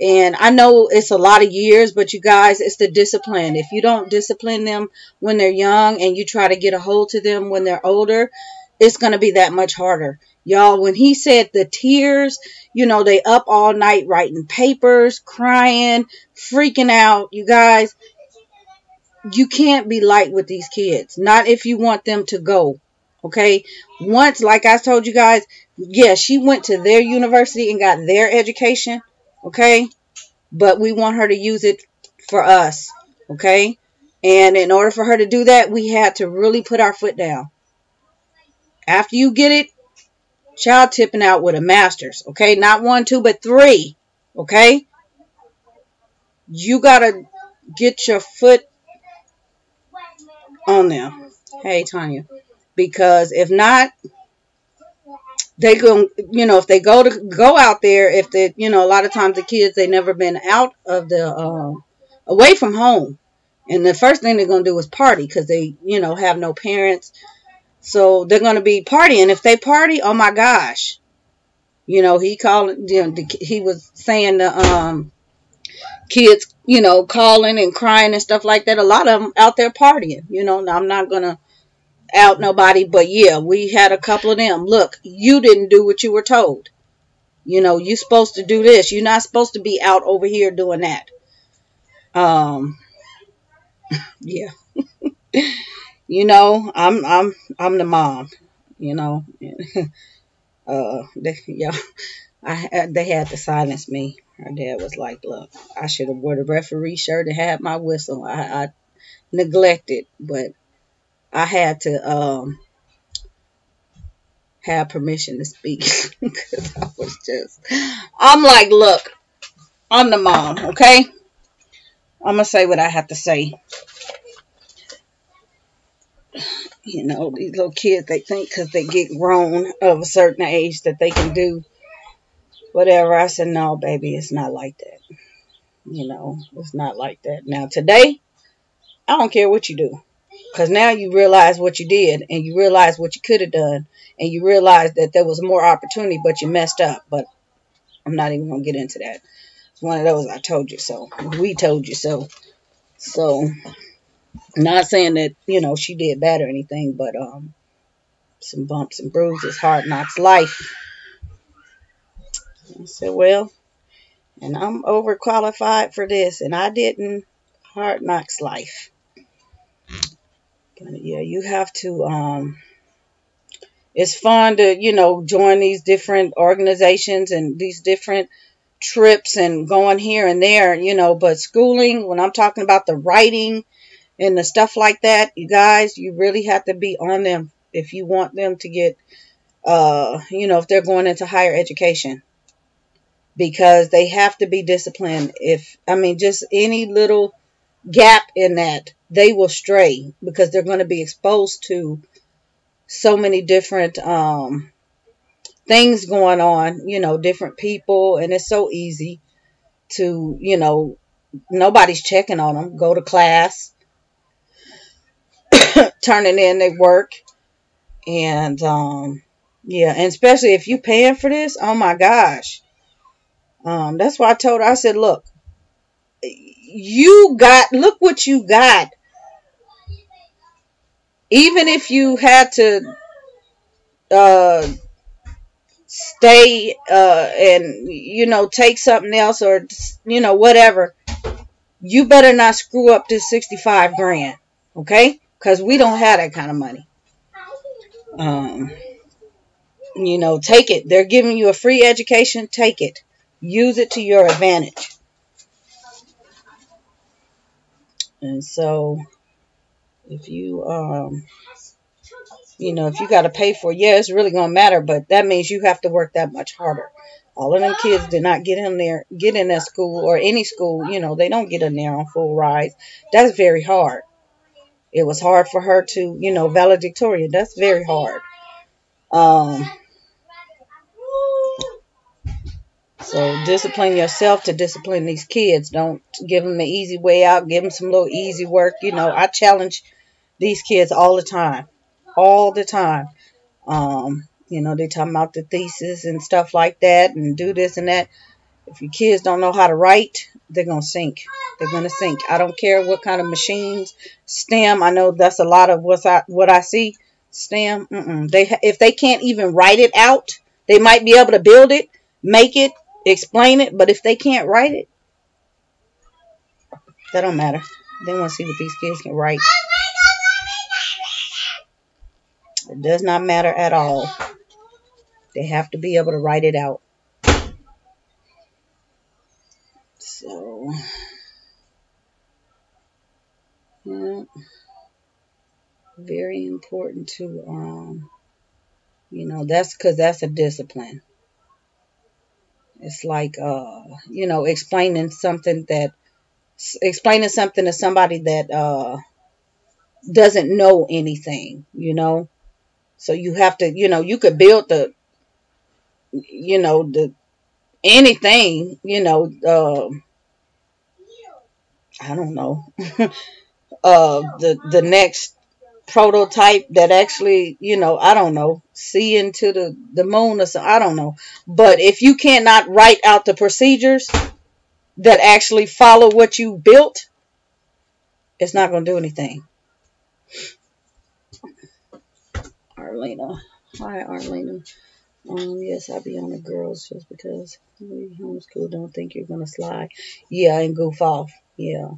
Speaker 1: And I know it's a lot of years, but you guys, it's the discipline. If you don't discipline them when they're young and you try to get a hold to them when they're older, it's going to be that much harder. Y'all, when he said the tears, they up all night writing papers, crying, freaking out. You guys, you can't be light with these kids. Not if you want them to go. Okay? Once, like I told you guys, yeah, she went to their university and got their education. Okay? but we want her to use it for us, okay? And in order for her to do that, we had to really put our foot down. After you get it, child tipping out with a master's, okay? Not 1, 2, but 3, okay? You got to get your foot on them. Hey, Tanya. Because if not, they go, if they go out there, if they, a lot of times the kids, they never been out of the, away from home. And the first thing they're going to do is party because they, have no parents. So they're going to be partying. If they party, oh my gosh. He was saying the kids, calling and crying and stuff like that. A lot of them out there partying. I'm not going to out nobody, but yeah, we had a couple of them. Look, you didn't do what you were told. You're supposed to do this. You're not supposed to be out over here doing that. Yeah. I'm the mom. They had to silence me. Her dad was like, look, I should have wore the referee shirt and had my whistle. I neglected, but I had to have permission to speak. Because I'm like, look, I'm the mom, okay? I'm going to say what I have to say. These little kids, they think because they get grown of a certain age that they can do whatever. I said, no, baby, it's not like that. It's not like that. Now, today, I don't care what you do. Because now you realize what you did, and you realize what you could have done, and you realize that there was more opportunity, but you messed up. But I'm not even going to get into that. It's one of those, I told you so. We told you so. So, not saying that, she did bad or anything, but some bumps and bruises, hard knocks life. I said, well, and I'm overqualified for this, and I didn't. Hard knocks life. But yeah, you have to, it's fun to, join these different organizations and these different trips and going here and there, but schooling, when I'm talking about the writing and the stuff like that, you guys, you really have to be on them if you want them to get, if they're going into higher education, because they have to be disciplined. Just any little gap in that, they will stray because they're going to be exposed to so many different things going on, different people, and it's so easy to, nobody's checking on them. Go to class, turning in their work, and yeah, and especially if you paying for this, oh my gosh. That's why I told her, I said, look what you got. Even if you had to stay and take something else or whatever, you better not screw up this 65 grand, okay? Because we don't have that kind of money. Take it. They're giving you a free education. Take it. Use it to your advantage. And so if you if you got to pay for it, yeah, it's really going to matter, but that means you have to work that much harder. All of them kids did not get in that school or any school, they don't get in there on full rides. That's very hard. It was hard for her to, valedictorian. That's very hard. So discipline yourself to discipline these kids. Don't give them the easy way out. Give them some little easy work. I challenge these kids all the time. All the time. They talking about the thesis and stuff like that and do this and that. If your kids don't know how to write, they're going to sink. They're going to sink. I don't care what kind of machines. STEM, I know that's a lot of what I see. STEM, if they can't even write it out, they might be able to build it, make it, explain it, but if they can't write it, that don't matter. They want to see what these kids can write. It does not matter at all. They have to be able to write it out. So, yeah, very important to, you know, that's a discipline. It's like, you know, explaining something to somebody that doesn't know anything, you know. So you have to, you know, you could build you know, anything, you know, I don't know, the next prototype that actually, you know, I don't know, see into the moon or so, I don't know. But if you cannot write out the procedures that actually follow what you built, it's not going to do anything. Arlena. Hi, Arlena. Yes, I'll be on the girls just because we homeschool. Don't think you're going to slide. Yeah, and goof off. Yeah.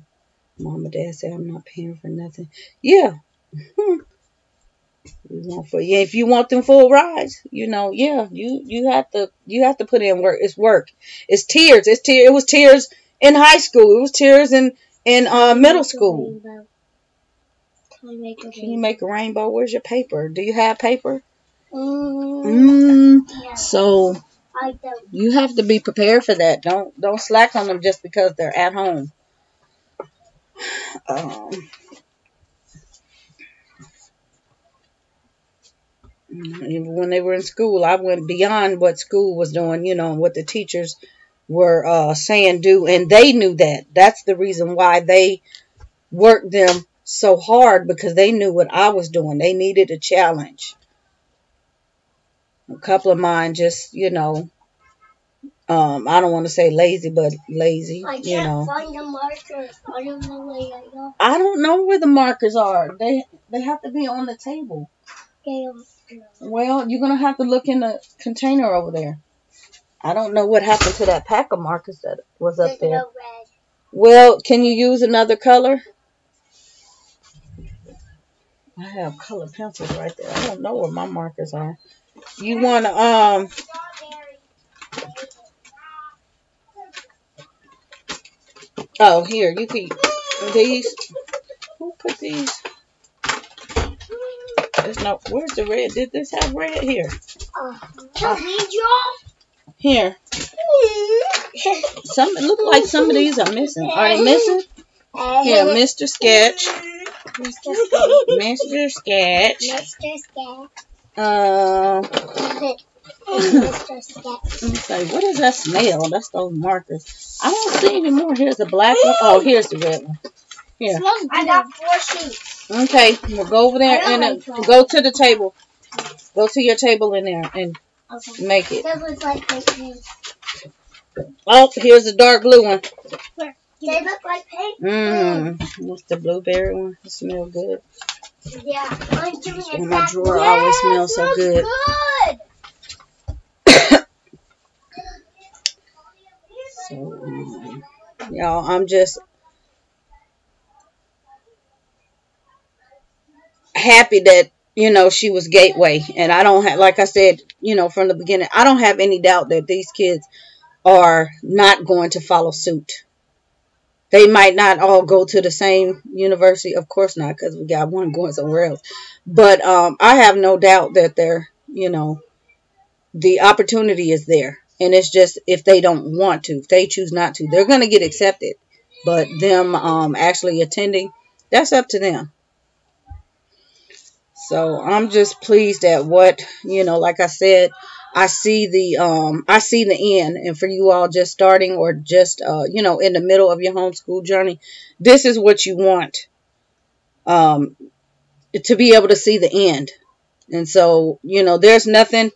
Speaker 1: Mom and Dad say I'm not paying for nothing. Yeah. Yeah, if you want them full rides, you know, yeah, you have to put in work. It's work. It's tears. It was tears in high school. It was tears in middle school. Can you make a rainbow? Where's your paper? Do you have paper?
Speaker 2: Yeah.
Speaker 1: So you have to be prepared for that. Don't slack on them just because they're at home. When they were in school, I went beyond what school was doing, you know, what the teachers were saying do, and they knew that. That's the reason why they worked them so hard, because they knew what I was doing. They needed a challenge. A couple of mine just, you know, I don't want to say lazy, but lazy.
Speaker 2: I can't find the markers. I don't know where they are.
Speaker 1: I don't know where the markers are. They have to be on the table. Well, you're gonna have to look in the container over there. I don't know what happened to that pack of markers that was up there.
Speaker 2: No red.
Speaker 1: Well, can you use another color? I have colored pencils right there. I don't know where my markers are. You wanna Oh, here you can these. Who put these? There's no. Where's the red? Did this have red here? Here. Some look like some of these are missing. Are they missing? Here, Mr. Sketch. Mr. Sketch. Let me say, what is that smell? That's those markers. I don't see any more. Here's the black one. Oh, here's the red one. Here.
Speaker 2: I got 4 sheets.
Speaker 1: Okay, we'll go over there and go to the table. Go to your table in there and make it.
Speaker 2: That looks like paint.
Speaker 1: Oh, here's the dark blue one.
Speaker 2: They look like paint.
Speaker 1: What's the blueberry one? It smells good.
Speaker 2: Yeah, mine's doing it.
Speaker 1: My drawer always smells so good. So, y'all, I'm just happy that, you know, she was Gateway. And I don't have, like I said, you know, from the beginning, I don't have any doubt that these kids are not going to follow suit. They might not all go to the same university. Of course not, because we got one going somewhere else. But I have no doubt that they're, you know, the opportunity is there. And it's just if they don't want to, if they choose not to, they're going to get accepted. But them actually attending, that's up to them. So I'm just pleased at what, you know, like I said, I see the end. And for you all just starting or just, you know, in the middle of your homeschool journey, this is what you want, to be able to see the end. And so, you know, there's nothing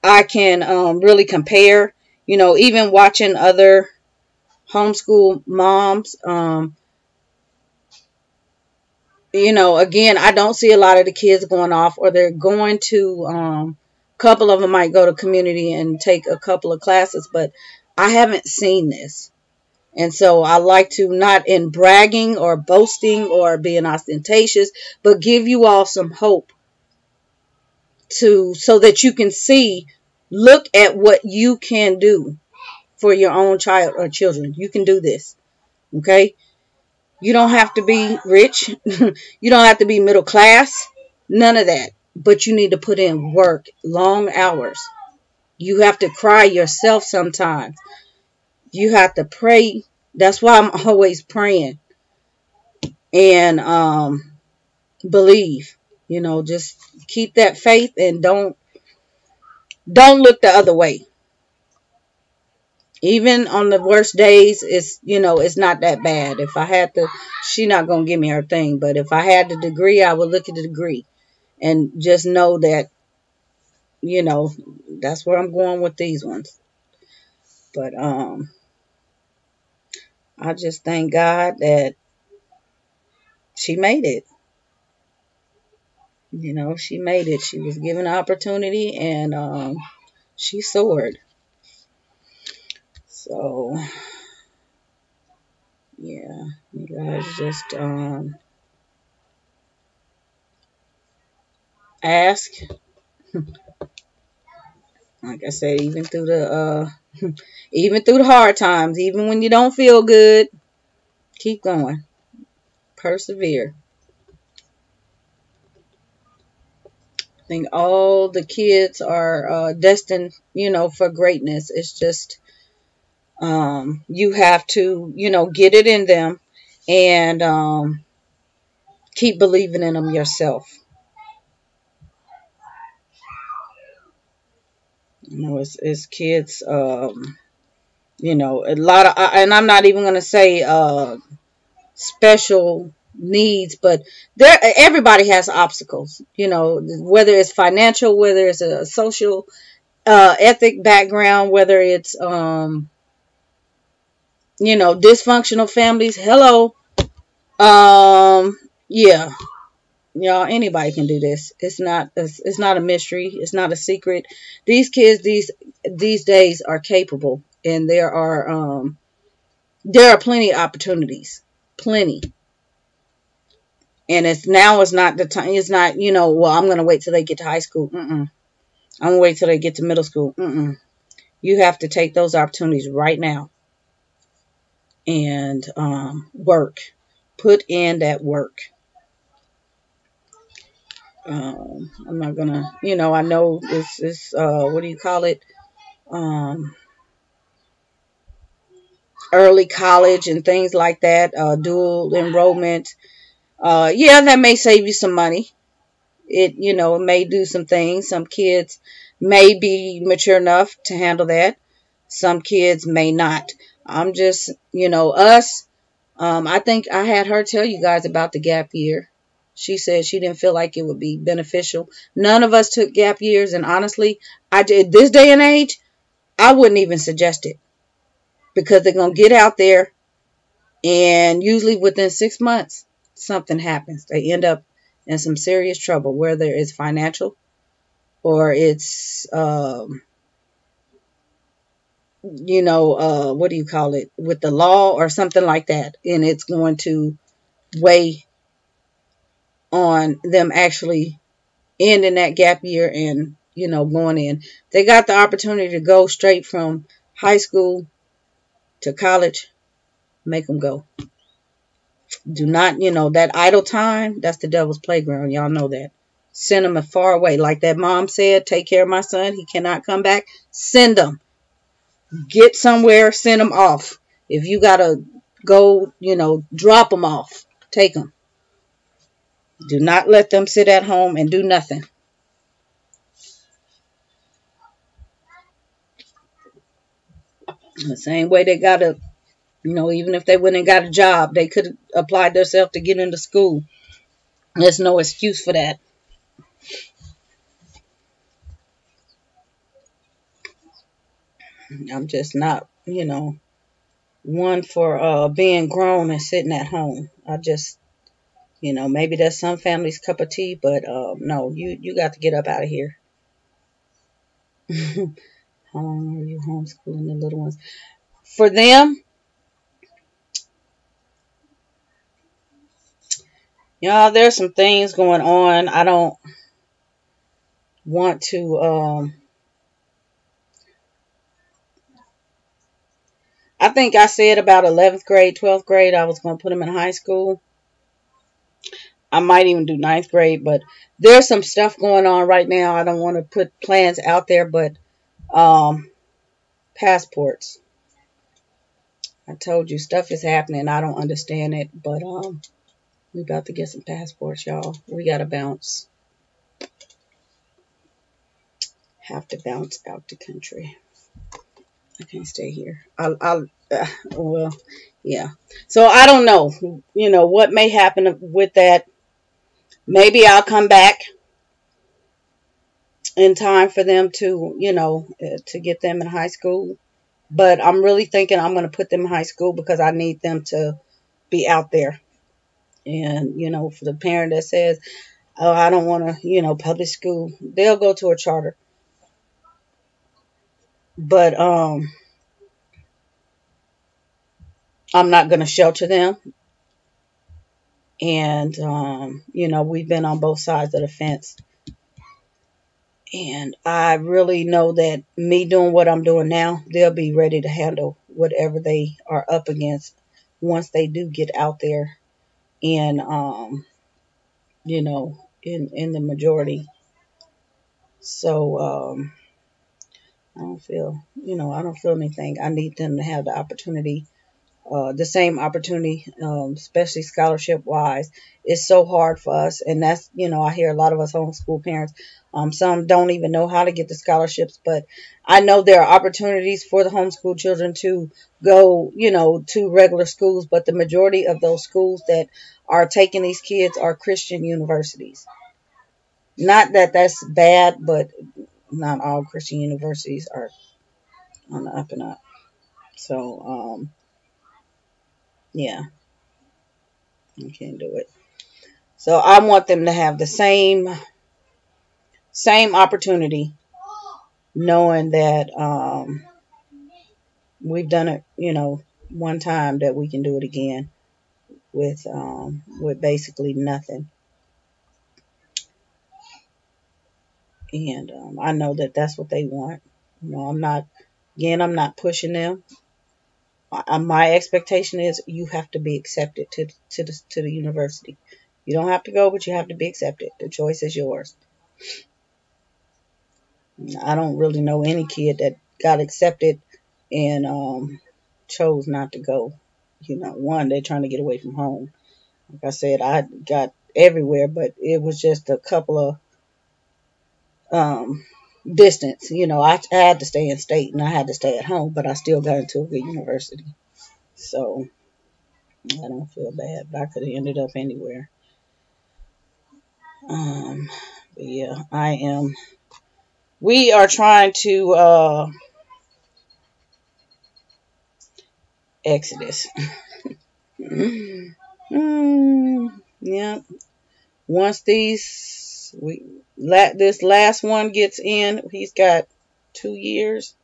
Speaker 1: I can really compare, you know, even watching other homeschool moms, you know, again, I don't see a lot of the kids going off, or they're going to, a couple of them might go to community and take a couple of classes, but I haven't seen this. And so I like to, not in bragging or boasting or being ostentatious, but give you all some hope so that you can see, look at what you can do. for your own child or children. You can do this. Okay? You don't have to be rich. You don't have to be middle class. None of that. But you need to put in work, long hours. You have to cry yourself sometimes. You have to pray. That's why I'm always praying. And believe. Just keep that faith and don't look the other way. Even on the worst days, it's not that bad. If I had to, she not going to give me her thing. But if I had the degree, I would look at the degree and just know that, that's where I'm going with these ones. But I just thank God that she made it. She made it. She was given an opportunity and she soared. So, yeah, you guys just ask. Like I said, even through the even through the hard times, even when you don't feel good, keep going. Persevere. I think all the kids are destined, for greatness. It's just you have to, get it in them and keep believing in them yourself. It's kids, a lot of, and I'm not even going to say special needs, but everybody has obstacles, whether it's financial, whether it's a social, ethic background, whether it's, dysfunctional families. Hello. Yeah. Y'all, anybody can do this. It's not a mystery. It's not a secret. These kids these days are capable, and there are plenty of opportunities. Plenty. And it's not the time. It's not, well, I'm going to wait till they get to high school. I'm going to wait till they get to middle school. You have to take those opportunities right now and work. Put in that work. I'm not going to, I know this is, what do you call it? Early college and things like that. Dual enrollment. Yeah, that may save you some money. It may do some things. Some kids may be mature enough to handle that. Some kids may not. I'm just, us. I think I had her tell you guys about the gap year. She said she didn't feel like it would be beneficial. None of us took gap years, and honestly, I did this day and age, I wouldn't even suggest it because they're going to get out there, and usually within 6 months, something happens. They end up in some serious trouble, whether it's financial or it's, what do you call it, with the law or something like that. And it's going to weigh on them actually ending that gap year and, going in. They got the opportunity to go straight from high school to college. Make them go. Do not, that idle time, that's the devil's playground. Y'all know that. Send them far away. Like that mom said, take care of my son. He cannot come back. Send them. Get somewhere. Send them off. If you got to go, drop them off. Take them. Do not let them sit at home and do nothing. The same way they got to, even if they went and got a job, they could have applied themselves to get into school. There's no excuse for that. I'm just not, one for being grown and sitting at home. I just, maybe that's some family's cup of tea, but no, you got to get up out of here. How long are you homeschooling the little ones? For them, there's some things going on. I don't want to I think I said about 11th grade, 12th grade, I was going to put them in high school. I might even do 9th grade, but there's some stuff going on right now. I don't want to put plans out there, but passports. I told you stuff is happening. I don't understand it, but we about to get some passports, y'all. We got to bounce. Have to bounce out the country. I can't stay here. Well, yeah. So I don't know, what may happen with that. Maybe I'll come back in time for them to, to get them in high school. But I'm really thinking I'm going to put them in high school because I need them to be out there. And, for the parent that says, oh, I don't want to, public school, they'll go to a charter. But I'm not going to shelter them. And, we've been on both sides of the fence. And I really know that me doing what I'm doing now, they'll be ready to handle whatever they are up against once they do get out there and, in the majority. So I don't feel anything. I need them to have the opportunity, the same opportunity, especially scholarship wise. It's so hard for us. And that's, I hear a lot of us homeschool parents. Some don't even know how to get the scholarships, but I know there are opportunities for the homeschool children to go, to regular schools. But the majority of those schools that are taking these kids are Christian universities. Not that that's bad, but not all Christian universities are on the up and up. So, yeah, I can't do it. So I want them to have the same opportunity, knowing that we've done it, one time, that we can do it again with basically nothing. And I know that that's what they want. I'm not pushing them. My expectation is you have to be accepted to the university. You don't have to go, but you have to be accepted. The choice is yours. I don't really know any kid that got accepted and chose not to go. One, they're trying to get away from home. Like I said, I got everywhere, but it was just a couple of distance. I had to stay in state and I had to stay at home, but I still got into a good university. So I don't feel bad, but I could have ended up anywhere. But yeah, I am. We are trying to Exodus. Yeah. Once this last one gets in, he's got 2 years.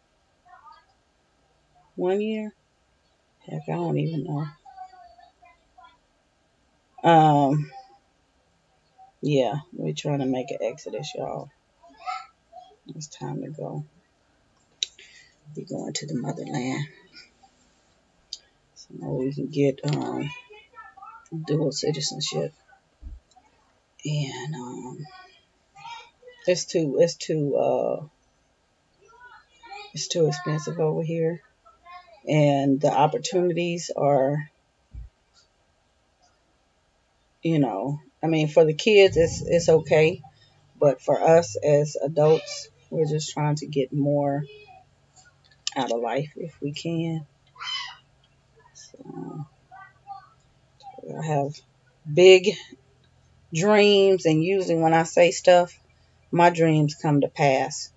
Speaker 1: 1 year. Heck, I don't even know. Yeah, we're trying to make an exodus, y'all. It's time to go. We're going to the motherland. So now we can get dual citizenship. And it's too expensive over here. And the opportunities are, for the kids it's okay. But for us as adults, we're just trying to get more out of life if we can. So I have big dreams, and usually when I say stuff, my dreams come to pass.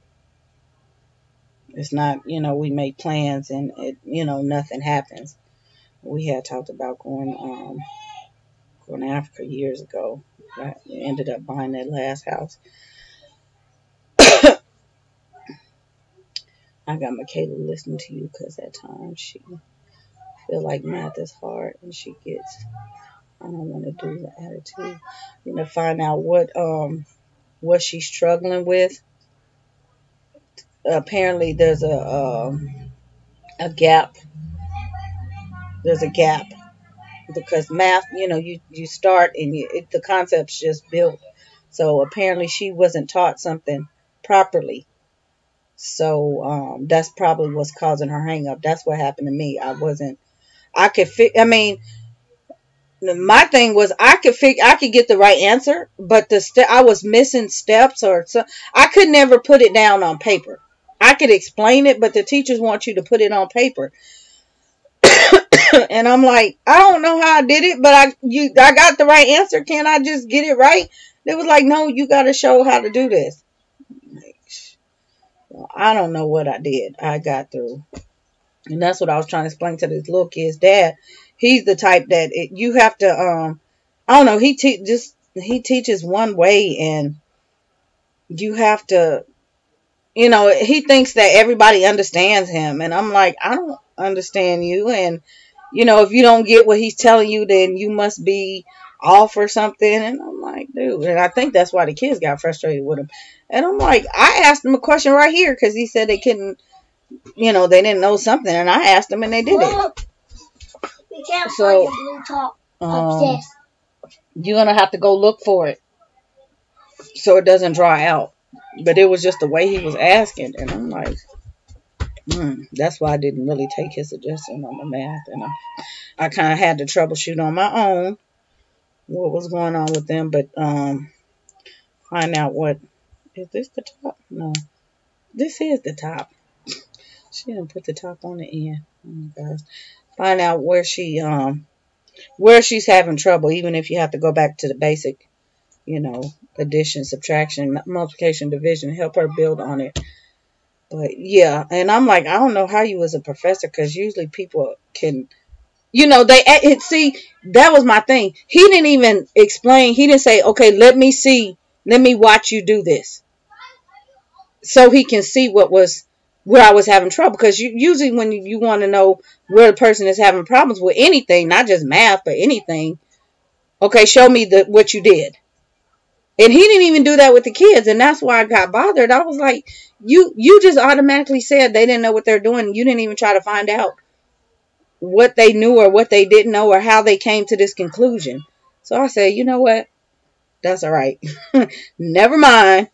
Speaker 1: It's not, we make plans and nothing happens. We had talked about going to Africa years ago. I ended up buying that last house. I got Michaela listening to you because at times she feel like math is hard and she gets, I don't want to do the attitude. Find out what she's struggling with. Apparently there's a gap there's a gap because math, you start and the concepts just built. So apparently she wasn't taught something properly. So that's probably what's causing her hang up. That's what happened to me. I mean, my thing was I could get the right answer, but I was missing steps or so. I could never put it down on paper. I could explain it, but the teachers want you to put it on paper. And I'm like, I don't know how I did it, but I got the right answer. Can I just get it right? They was like, no, you got to show how to do this. Well, I don't know what I did. I got through. And that's what I was trying to explain to this little kid's dad. He's the type that you have to, I don't know, he teaches one way, and you have to, he thinks that everybody understands him. And I'm like, I don't understand you. And, if you don't get what he's telling you, then you must be off or something. And I'm like, dude. And I think that's why the kids got frustrated with him. And I'm like, I asked him a question right here because he said they couldn't, they didn't know something. And I asked them and they did it.
Speaker 2: We can't find the blue top upstairs.
Speaker 1: You're going to have to go look for it so it doesn't dry out. But it was just the way he was asking. And I'm like, that's why I didn't really take his suggestion on the math. And I kind of had to troubleshoot on my own what was going on with them. But find out is this the top? No, this is the top. She didn't put the top on the end. Oh my gosh. Find out where she's having trouble, even if you have to go back to the basic, addition, subtraction, multiplication, division, help her build on it. But yeah, and I'm like, I don't know how you was a professor, because usually people can, see, that was my thing. He didn't even explain. He didn't say, okay, let me watch you do this, so he can see where I was having trouble. Because usually when you want to know where the person is having problems with anything, not just math, but anything, okay, show me what you did. And he didn't even do that with the kids, and that's why I got bothered. I was like, you just automatically said they didn't know what they're doing. You didn't even try to find out what they knew or what they didn't know or how they came to this conclusion. So I said, you know what? That's all right. Never mind.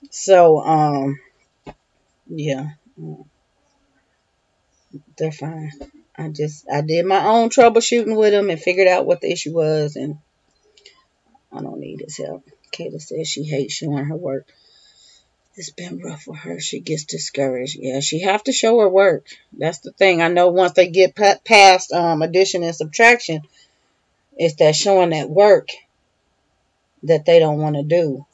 Speaker 1: So, yeah. They're fine. I did my own troubleshooting with them and figured out what the issue was, and I don't need his help. Kayla says she hates showing her work. It's been rough for her. She gets discouraged. Yeah, she have to show her work. That's the thing. I know once they get past addition and subtraction, it's that showing that work that they don't want to do.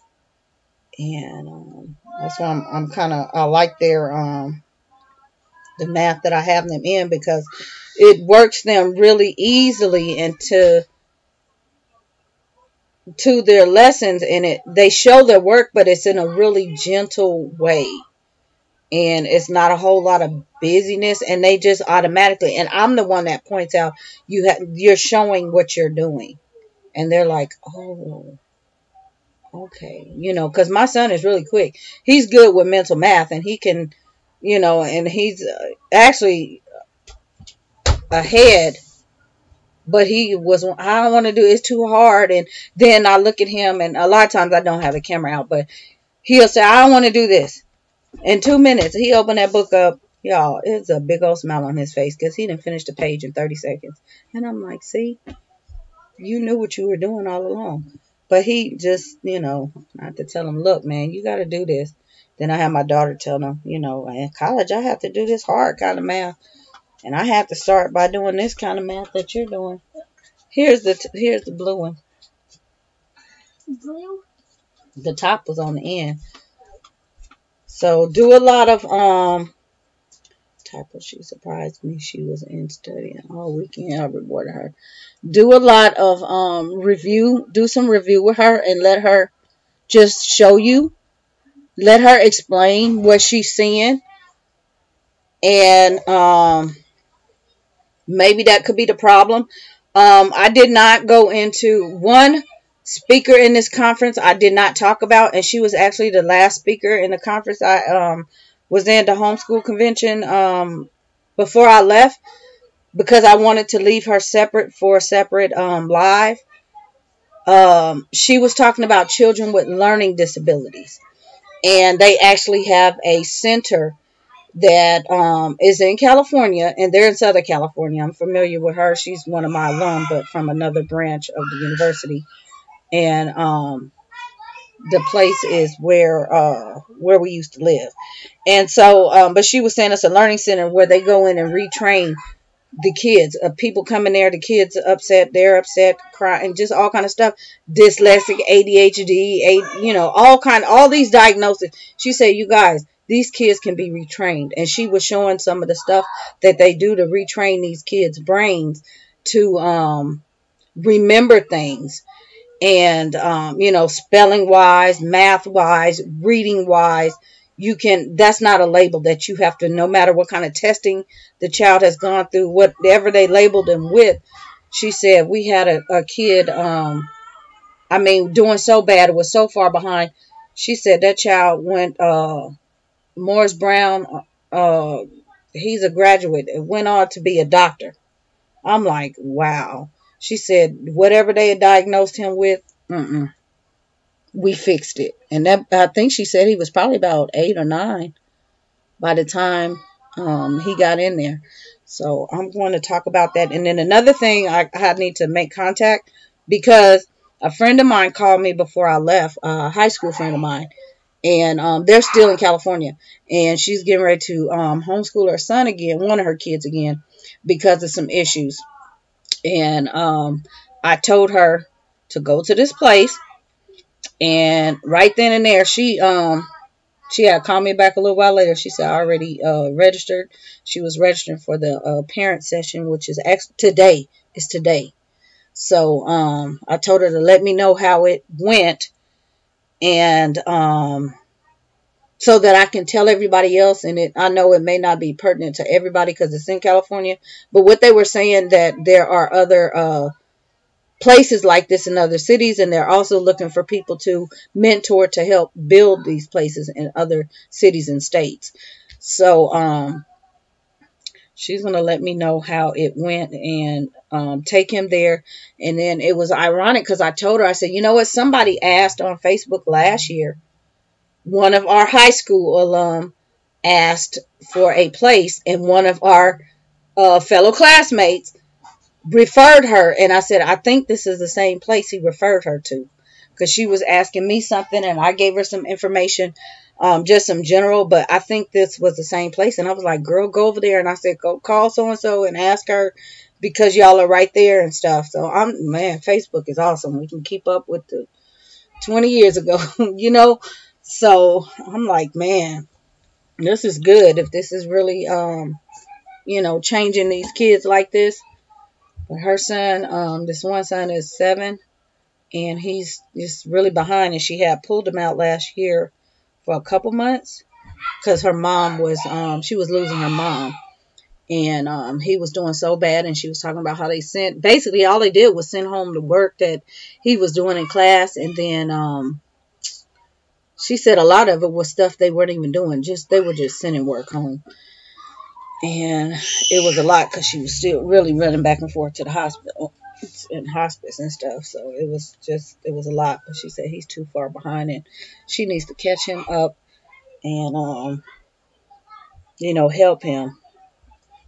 Speaker 1: And that's why I like their the math that I have them in, because it works them really easily into their lessons, and they show their work, but it's in a really gentle way, and it's not a whole lot of busyness, and they just automatically, and I'm the one that points out you're showing what you're doing, and they're like, oh, okay, because my son is really quick. He's good with mental math, and he can, and he's actually ahead. But he was, I don't want to do it. It's too hard. And then I look at him, and a lot of times I don't have the camera out, but he'll say, I don't want to do this. In 2 minutes, he opened that book up. Y'all, it's a big old smile on his face because he didn't finish the page in 30 seconds. And I'm like, see, you knew what you were doing all along. But he just, not to tell him, look, man, you got to do this. Then I have my daughter tell him, in college, I have to do this hard kind of math. And I have to start by doing this kind of math that you're doing. Here's the blue one.
Speaker 2: Blue?
Speaker 1: The top was on the end. So do a lot of typo. She surprised me. She was in studying all weekend. I rewarded her. Do a lot of review. Do some review with her and let her just show you. Let her explain what she's seeing. And maybe that could be the problem. I did not go into one speaker in this conference. I did not talk about, and she was actually the last speaker in the conference. I was in the homeschool convention before I left. because I wanted to leave her separate for a separate live. She was talking about children with learning disabilities, and they actually have a center that is in California, and they're in Southern California. I'm familiar with her. She's one of my alum, but from another branch of the university. And the place is where we used to live. And so, but she was saying it's a learning center where they go in and retrain the kids. People come in there, the kids are upset, they're upset, crying, just all kind of stuff. Dyslexic, ADHD, all these diagnoses. She said, you guys, these kids can be retrained. And she was showing some of the stuff that they do to retrain these kids' brains to remember things. And, spelling wise, math wise, reading wise, that's not a label that you have to, no matter what kind of testing the child has gone through, whatever they labeled them with. She said, we had a kid, doing so bad, it was so far behind. She said that child went, Morris Brown, he's a graduate, went on to be a doctor. I'm like, wow. She said, whatever they had diagnosed him with, we fixed it. And that, I think she said he was probably about 8 or 9 by the time he got in there. So I'm going to talk about that. And then another thing, I need to make contact, because a friend of mine called me before I left, a high school friend of mine, and they're still in California, and she's getting ready to homeschool her son again, one of her kids again, because of some issues. And I told her to go to this place, and right then and there, she had called me back a little while later. She said, I already registered. She was registering for the parent session, which is today. It's today. So I told her to let me know how it went, and so that I can tell everybody else. And I know it may not be pertinent to everybody because it's in California, but what they were saying, that there are other places like this in other cities, and they're also looking for people to mentor to help build these places in other cities and states. So she's going to let me know how it went, and take him there. And then it was ironic because I told her, I said, you know what, somebody asked on Facebook last year, one of our high school alum asked for a place, and one of our fellow classmates referred her. And I said, I think this is the same place he referred her to, because she was asking me something and I gave her some information, just some general, but I think this was the same place. And I was like, girl, go over there. And I said, go call so-and-so and ask her, because y'all are right there and stuff. So Facebook is awesome. We can keep up with the 20 years ago, so I'm like, man, this is good. If this is really, changing these kids like this. But her son, this one son is 7, and he's just really behind. And she had pulled him out last year for a couple months because her mom was, she was losing her mom. And he was doing so bad, and she was talking about how they basically all they did was send home the work that he was doing in class. And then she said a lot of it was stuff they weren't even doing. They were just sending work home. And it was a lot because she was still really running back and forth to the hospital and hospice and stuff. So it was a lot. But she said he's too far behind, and she needs to catch him up and, help him,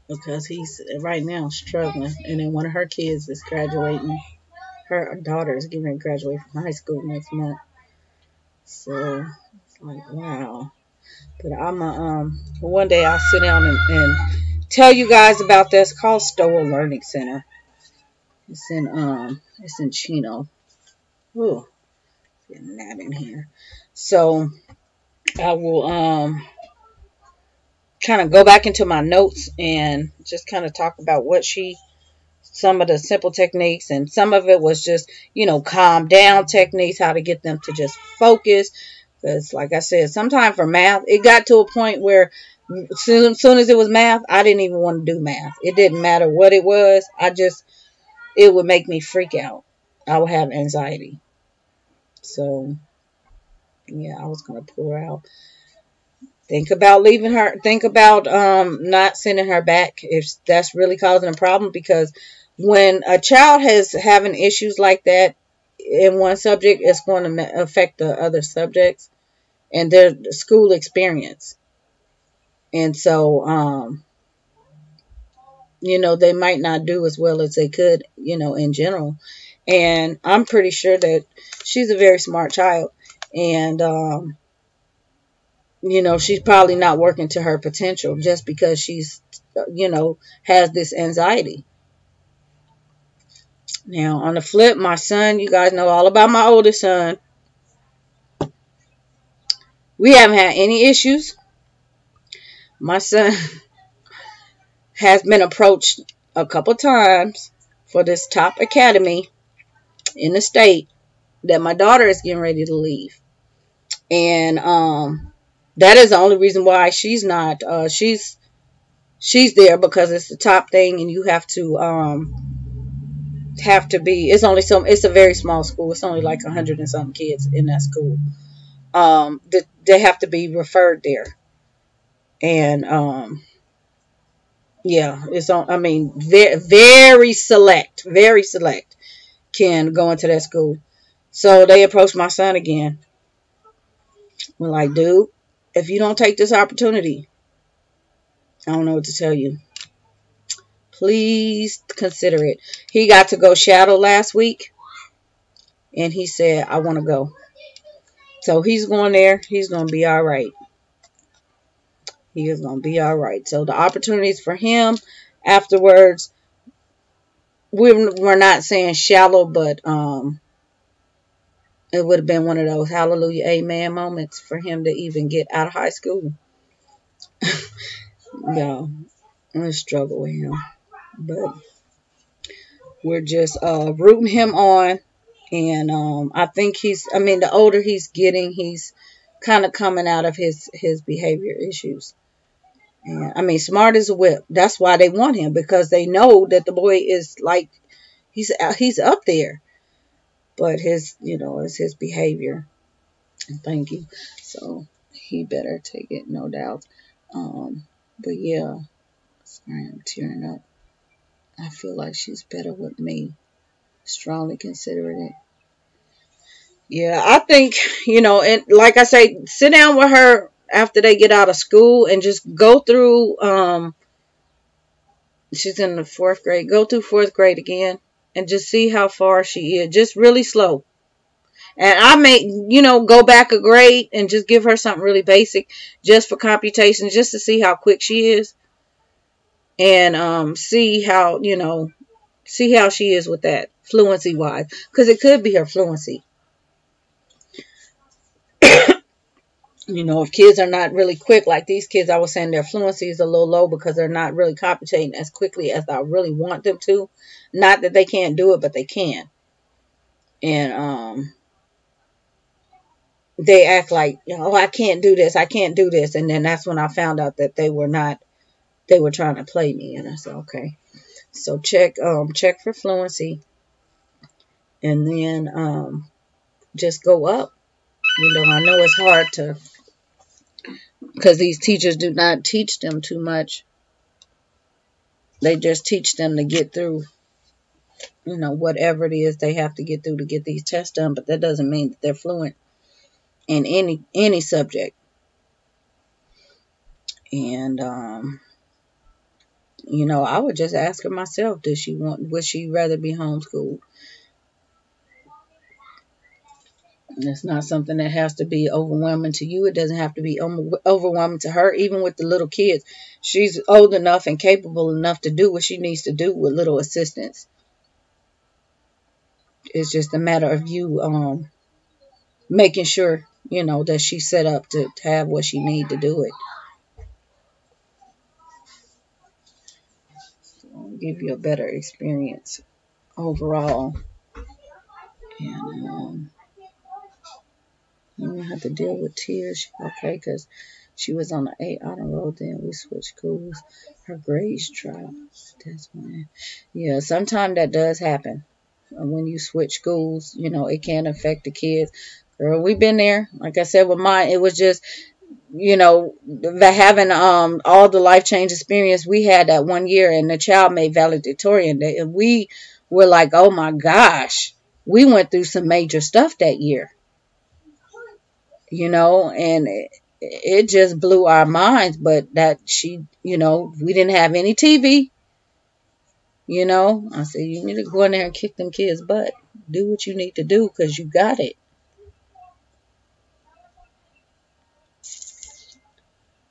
Speaker 1: because he's right now struggling. And then one of her kids is graduating. Her daughter is getting ready to graduate from high school next month. So it's like, wow. But one day I'll sit down and tell you guys about this. It's called Stoa Learning Center. It's in Chino. Ooh, getting that in here. So I will kind of go back into my notes and just kind of talk about some of the simple techniques, and some of it was just, calm down techniques, how to get them to just focus. Because like I said, sometimes for math, it got to a point where as soon as it was math, I didn't even want to do math. It didn't matter what it was. It would make me freak out. I would have anxiety. So, yeah, I was going to pull her out. Think about leaving her. Think about not sending her back if that's really causing a problem. Because when a child has having issues like that in one subject, it's going to affect the other subjects and their school experience. And so, they might not do as well as they could, in general. And I'm pretty sure that she's a very smart child. And, she's probably not working to her potential just because she's, has this anxiety. Now, on the flip, my son, you guys know all about my oldest son. We haven't had any issues. My son has been approached a couple times for this top academy in the state that my daughter is getting ready to leave. And that is the only reason why she's not. She's there because it's the top thing, and you have to be. It's a very small school. It's only like 100 and something kids in that school. They have to be referred there, and yeah, it's on. I mean, very select can go into that school. So they approached my son again. We're like, dude, if you don't take this opportunity, I don't know what to tell you. Please consider it. He got to go shadow last week, and he said, I want to go. So he's going there. He's going to be all right. He is going to be all right. So the opportunities for him afterwards, we're not saying shallow, but it would have been one of those hallelujah, amen moments for him to even get out of high school. No, I struggle with him. But we're just rooting him on. And I think the older he's getting, he's kind of coming out of his behavior issues. And smart as a whip. That's why they want him, because they know that the boy is like, he's up there. But it's his behavior. Thank you. So he better take it, no doubt. But yeah, sorry, I'm tearing up. I feel like she's better with me. Strongly considering it. Yeah, I think, and like I say, sit down with her after they get out of school and just go through, she's in the 4th grade, go through 4th grade again and just see how far she is. Just really slow. And I may, go back a grade and just give her something really basic just for computation, just to see how quick she is. And see how she is with that fluency wise. Because it could be her fluency. If kids are not really quick, like these kids, I was saying their fluency is a little low because they're not really computing as quickly as I really want them to. Not that they can't do it, but they can. And they act like, I can't do this. And then that's when I found out that they were trying to play me. And I said, okay. So check for fluency. And then just go up. I know it's hard because these teachers do not teach them too much. They just teach them to get through, whatever it is they have to get through to get these tests done. But that doesn't mean that they're fluent in any subject. And, I would just ask her myself, would she rather be homeschooled? It's not something that has to be overwhelming to you. It doesn't have to be overwhelming to her. Even with the little kids, she's old enough and capable enough to do what she needs to do with little assistance. It's just a matter of you making sure, that she's set up to have what she needs to do it. So it'll give you a better experience overall. And you don't have to deal with tears. Okay, because she was on the 8 honor roll, then we switched schools. Her grades dropped. That's when. Yeah, sometimes that does happen. When you switch schools, it can affect the kids. Girl, we've been there. Like I said with mine, it was just you know, having all the life change experience we had that one year, and the child made valedictorian, and we were like, oh my gosh, we went through some major stuff that year, you know, and it just blew our minds. But that she, you know, we didn't have any TV, you know. I said, you need to go in there and kick them kids' butt. Do what you need to do because you got it.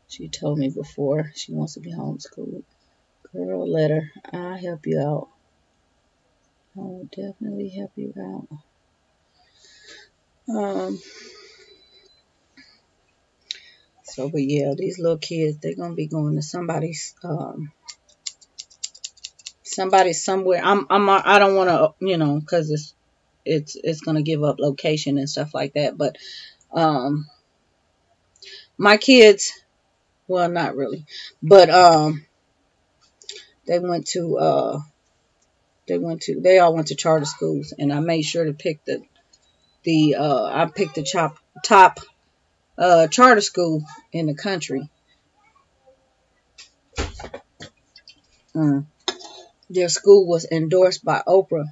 Speaker 1: She told me before she wants to be homeschooled. Girl, let her. I'll help you out. I will definitely help you out. So, but yeah, these little kids, they're gonna be going to somebody's somewhere. I don't want to, you know, because it's gonna give up location and stuff like that. But my kids, well, not really, but they all went to charter schools, and I made sure to pick I picked the top charter school in the country. Their school was endorsed by Oprah,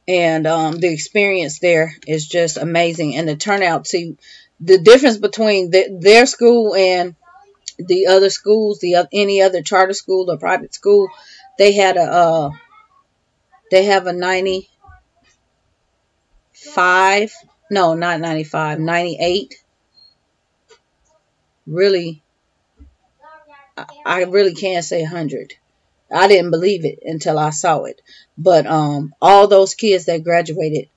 Speaker 1: and the experience there is just amazing. And the turnout, see, the difference between their school and the other schools, any other charter school or private school, they have a 95, no, not 95, 98. Really, I really can't say 100. I didn't believe it until I saw it. But all those kids that graduated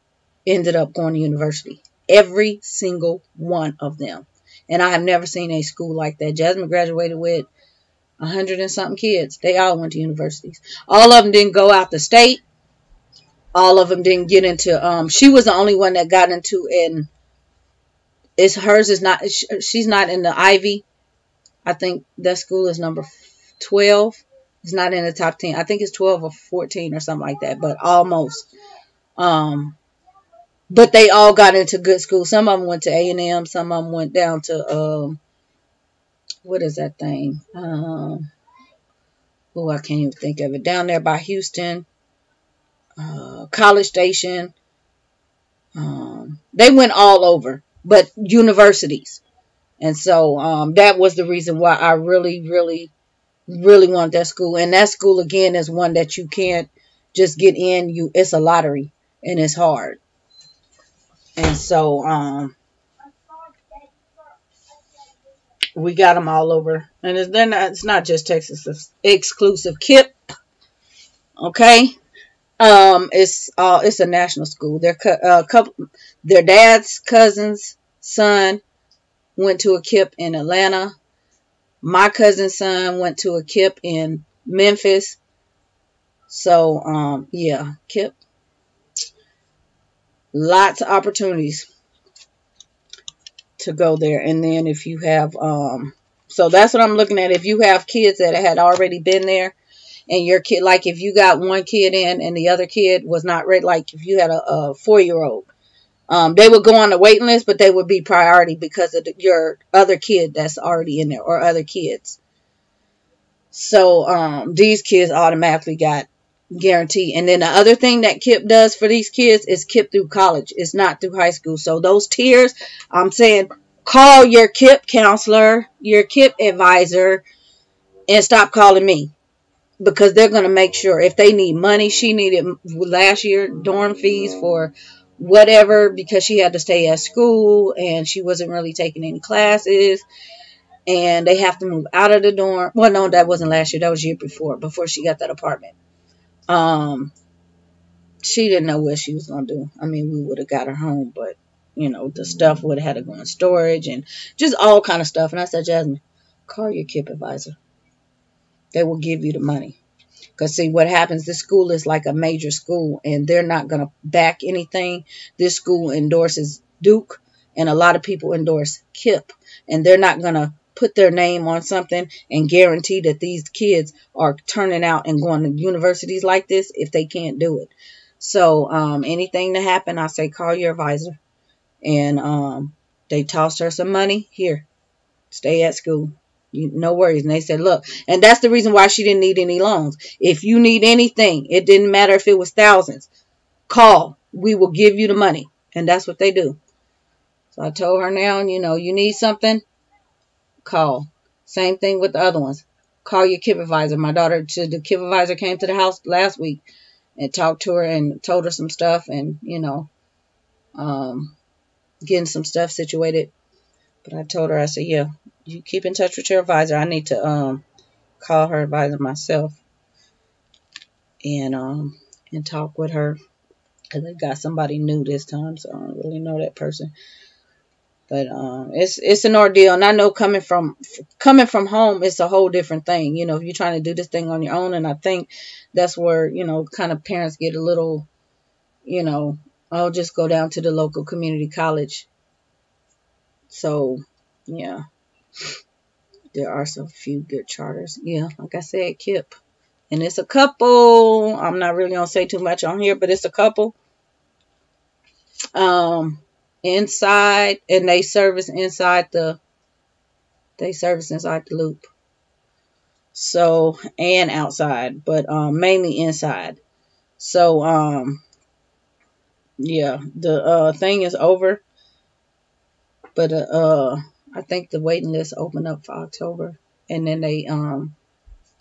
Speaker 1: ended up going to university. Every single one of them. And I have never seen a school like that. Jasmine graduated with 100 and something kids. They all went to universities. All of them didn't go out the state. All of them didn't get into, she was the only one that got into, and she's not in the Ivy. I think that school is number 12. It's not in the top 10. I think it's 12 or 14 or something like that, but almost. But they all got into good school. Some of them went to A&M. Some of them went down to, what is that thing? I can't even think of it. Down there by Houston, College Station. They went all over, but universities. And so that was the reason why I really, really, really want that school. And that school, again, is one that you can't just get in. It's a lottery, and it's hard. And so we got them all over. And it's not just Texas exclusive. KIPP, okay? It's a national school. Their dad's cousin's son went to a KIPP in Atlanta. My cousin's son went to a KIPP in Memphis. So, yeah, KIPP. Lots of opportunities to go there. And then if you have, so that's what I'm looking at. If you have kids that had already been there, and your kid, like if you got one kid in and the other kid was not ready, like if you had a 4-year-old, they would go on the waiting list, but they would be priority because of your other kid that's already in there, or other kids. So these kids automatically got guaranteed. And then the other thing that KIPP does for these kids is KIPP through college. It's not through high school. So those tiers, I'm saying, call your KIPP counselor, your KIPP advisor, and stop calling me. Because they're going to make sure if they need money. She needed last year dorm fees for whatever because she had to stay at school and she wasn't really taking any classes. And they have to move out of the dorm. Well, no, that wasn't last year. That was the year before she got that apartment. She didn't know what she was going to do. I mean, we would have got her home, but, you know, the stuff would have had to go in storage and just all kind of stuff. And I said, Jasmine, call your KIPP advisor. They will give you the money. Because, see, what happens, this school is like a major school, and they're not going to back anything. This school endorses Duke, and a lot of people endorse KIPP. And they're not going to put their name on something and guarantee that these kids are turning out and going to universities like this if they can't do it. So, anything to happen, I say call your advisor. And They tossed her some money. Here, stay at school. No worries. And they said, look, and that's the reason why she didn't need any loans. If you need anything, it didn't matter if it was thousands. Call. We will give you the money. And that's what they do. So I told her now, you need something, call. Same thing with the other ones. Call your KIP advisor. My daughter, the KIP advisor came to the house last week and talked to her and told her some stuff and, getting some stuff situated. But I told her, I said, yeah, you keep in touch with your advisor. I need to call her advisor myself and talk with her. Because they got somebody new this time, so I don't really know that person. But it's an ordeal, and I know coming from home, it's a whole different thing. If you're trying to do this thing on your own, and I think that's where kind of parents get a little, I'll just go down to the local community college. So yeah, there are some few good charters. Yeah, like I said, KIP, and it's a couple. I'm not really gonna say too much on here, but it's a couple. Inside, and they service inside the loop. So, and outside, but mainly inside. So yeah, the thing is over, but I think the waiting list opened up for October, and then they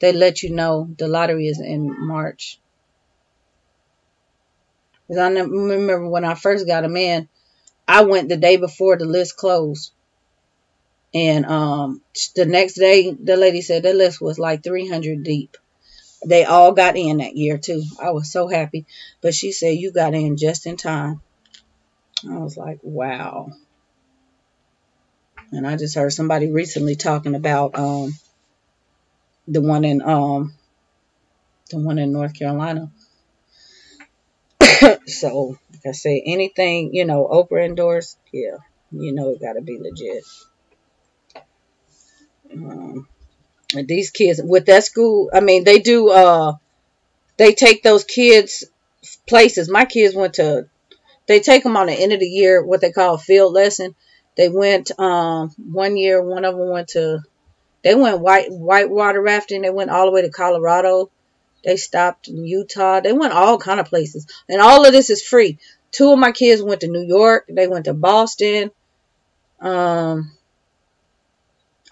Speaker 1: let you know the lottery is in March. Because I remember when I first got them in, I went the day before the list closed. And the next day, the lady said the list was like 300 deep. They all got in that year, too. I was so happy. But she said, you got in just in time. I was like, wow. And I just heard somebody recently talking about the one in North Carolina. So, like I say, anything, Oprah endorsed, yeah, it got to be legit. These kids with that school, I mean, they do, they take those kids places. My kids they take them on the end of the year, what they call a field lesson. They went, one year, one of them they went whitewater rafting. They went all the way to Colorado. They stopped in Utah. They went all kind of places. And all of this is free. 2 of my kids went to New York. They went to Boston. All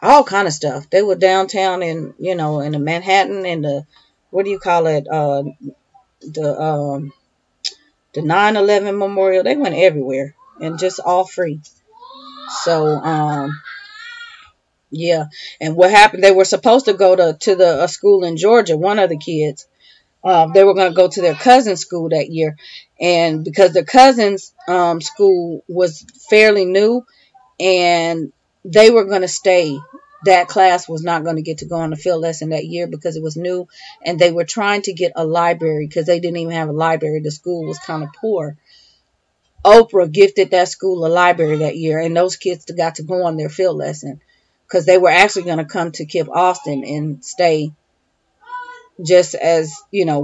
Speaker 1: kind of stuff. They were downtown in the Manhattan and the, what do you call it? The 9/11 Memorial. They went everywhere and just all free. So, yeah. And what happened, they were supposed to go to a school in Georgia, one of the kids. They were going to go to their cousin's school that year. And because their cousin's school was fairly new and they were going to stay, that class was not going to get to go on the field lesson that year because it was new. And they were trying to get a library because they didn't even have a library. The school was kind of poor. Oprah gifted that school a library that year, and those kids got to go on their field lesson because they were actually going to come to KIP Austin and stay just as,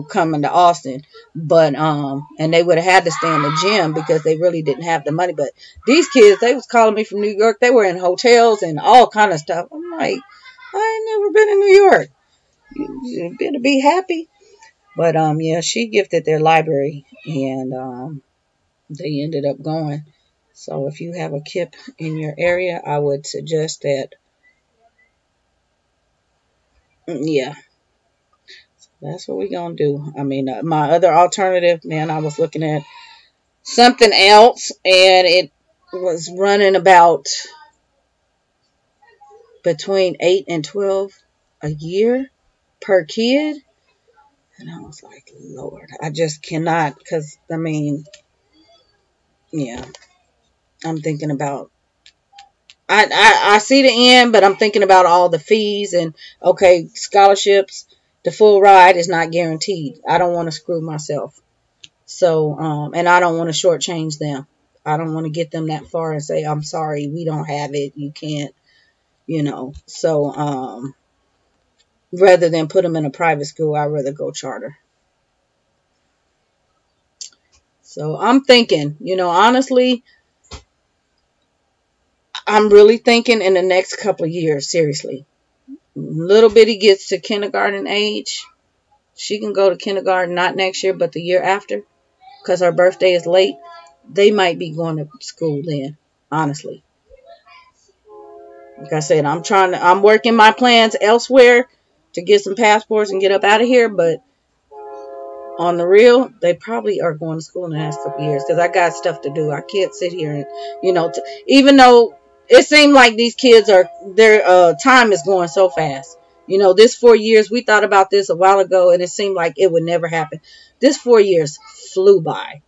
Speaker 1: coming to Austin. But, and they would have had to stay in the gym because they really didn't have the money. But these kids, they was calling me from New York. They were in hotels and all kind of stuff. I'm like, I ain't never been in New York. You better be happy. But, yeah, she gifted their library and, they ended up going. So if you have a KIP in your area, I would suggest that, yeah, that's what we're going to do. I mean, my other alternative, man, I was looking at something else, and it was running about between 8 and 12 a year per kid. And I was like, Lord, I just cannot, because, I mean, yeah, I'm thinking about, I see the end, but I'm thinking about all the fees and, okay, scholarships, the full ride is not guaranteed. I don't want to screw myself. So, and I don't want to shortchange them. I don't want to get them that far and say, I'm sorry, we don't have it. You can't, So, rather than put them in a private school, I'd rather go charter. So I'm thinking, honestly, I'm really thinking in the next couple of years, seriously. Little bitty gets to kindergarten age. She can go to kindergarten not next year, but the year after, because her birthday is late. They might be going to school then, honestly. Like I said, I'm working my plans elsewhere to get some passports and get up out of here, but on the real, they probably are going to school in the next couple of years because I got stuff to do. I can't sit here and, even though it seemed like these kids their time is going so fast. This 4 years, we thought about this a while ago and it seemed like it would never happen. This 4 years flew by.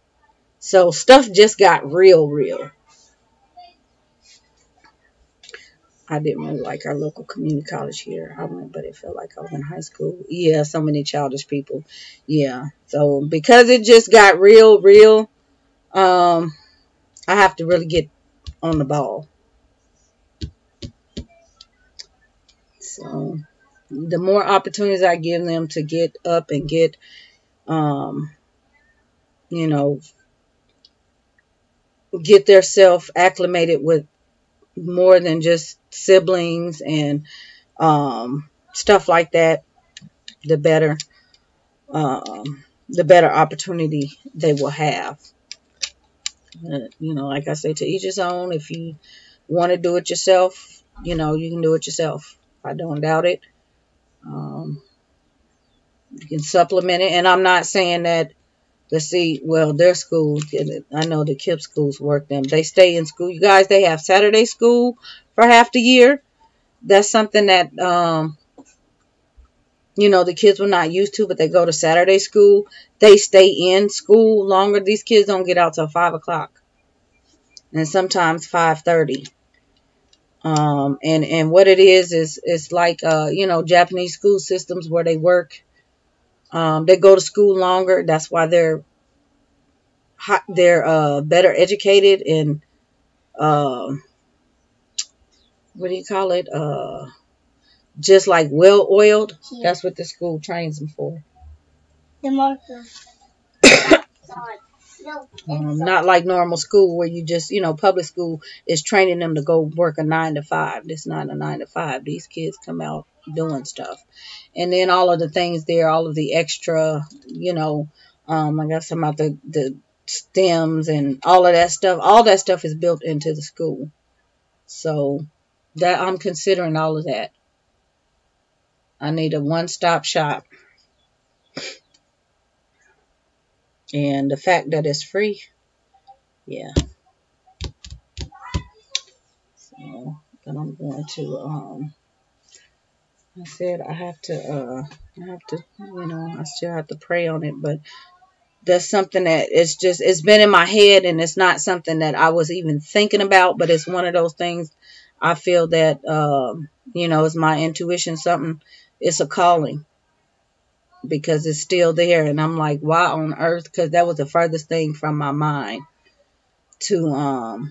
Speaker 1: So stuff just got real. I didn't really like our local community college here. I went, but it felt like I was in high school. Yeah, so many childish people. Yeah. So because it just got real, I have to really get on the ball. So the more opportunities I give them to get up and get, get their self acclimated with more than just siblings and stuff like that, the better opportunity they will have. Like I say, to each his own. If you want to do it yourself, you can do it yourself. I don't doubt it. You can supplement it, and I'm not saying that. Their school, I know the KIPP schools work them. They stay in school. You guys, they have Saturday school for half the year. That's something that, the kids were not used to, but they go to Saturday school. They stay in school longer. These kids don't get out till 5 o'clock. And sometimes 5:30. And what it is it's like, Japanese school systems where they work. They go to school longer. That's why they're better educated and what do you call it? Just like well-oiled. Yeah. That's what the school trains them for.
Speaker 2: The marker.
Speaker 1: Not like normal school where you just, public school is training them to go work a 9 to 5. It's not a 9 to 5. These kids come out doing stuff. And then all of the things there, all of the extra, I got some about the stems and all of that stuff is built into the school. So that I'm considering all of that. I need a one-stop shop. And the fact that it's free, yeah. So then I'm going to, I said I have to, I still have to pray on it, but that's something that it's been in my head, and it's not something that I was even thinking about, but it's one of those things I feel that, it's my intuition, it's a calling. Because it's still there, and I'm like, why on earth? Because that was the furthest thing from my mind to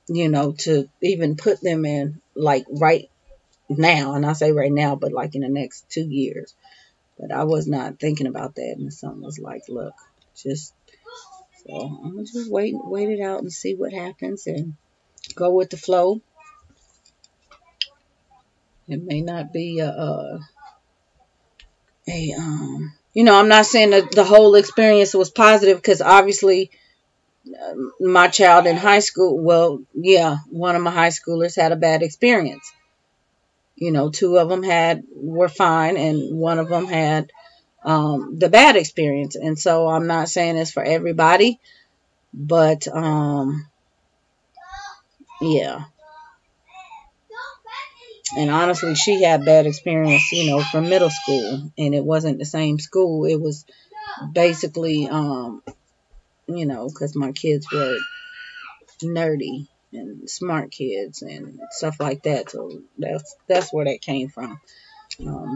Speaker 1: to even put them in, like, right now. And I say right now, but like in the next 2 years. But I was not thinking about that, and something was like, look, so I'm gonna just wait it out and see what happens and go with the flow. It may not be I'm not saying that the whole experience was positive, because obviously my child in high school, one of my high schoolers had a bad experience. 2 of them were fine, and one of them had the bad experience. And so I'm not saying it's for everybody, but yeah. And honestly, she had bad experience, from middle school, and it wasn't the same school. It was basically, because my kids were nerdy and smart kids and stuff like that. So that's where that came from,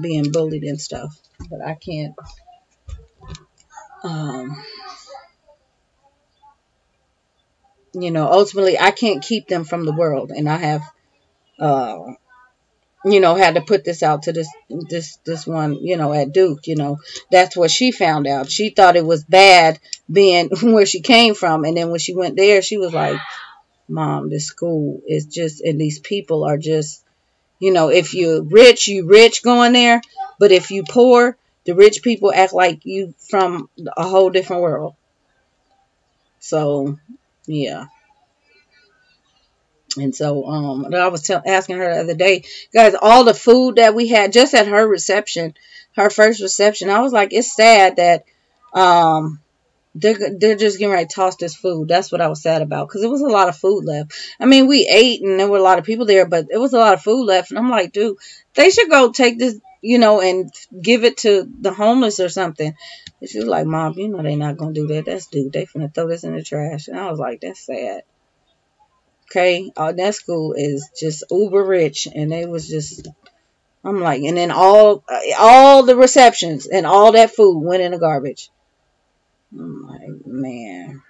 Speaker 1: being bullied and stuff. But I can't, ultimately I can't keep them from the world, and I have, had to put this out to this one, at Duke. That's what she found out. She thought it was bad being where she came from, and then when she went there, she was like, Mom, this school is just, and these people are just, if you're rich, you rich going there. But if you poor, the rich people act like you from a whole different world. So, yeah. And so, I was asking her the other day, guys, all the food that we had just at her reception, her first reception, I was like, it's sad that, they're just getting ready to toss this food. That's what I was sad about, because it was a lot of food left. I mean, we ate and there were a lot of people there, but it was a lot of food left. And I'm like, dude, they should go take this, and give it to the homeless or something. And she was like, Mom, they're not going to do that. That's dude. They finna throw this in the trash. And I was like, that's sad. Okay, that school is just uber rich, and it was just, I'm like, and then all the receptions and all that food went in the garbage. I'm like, man.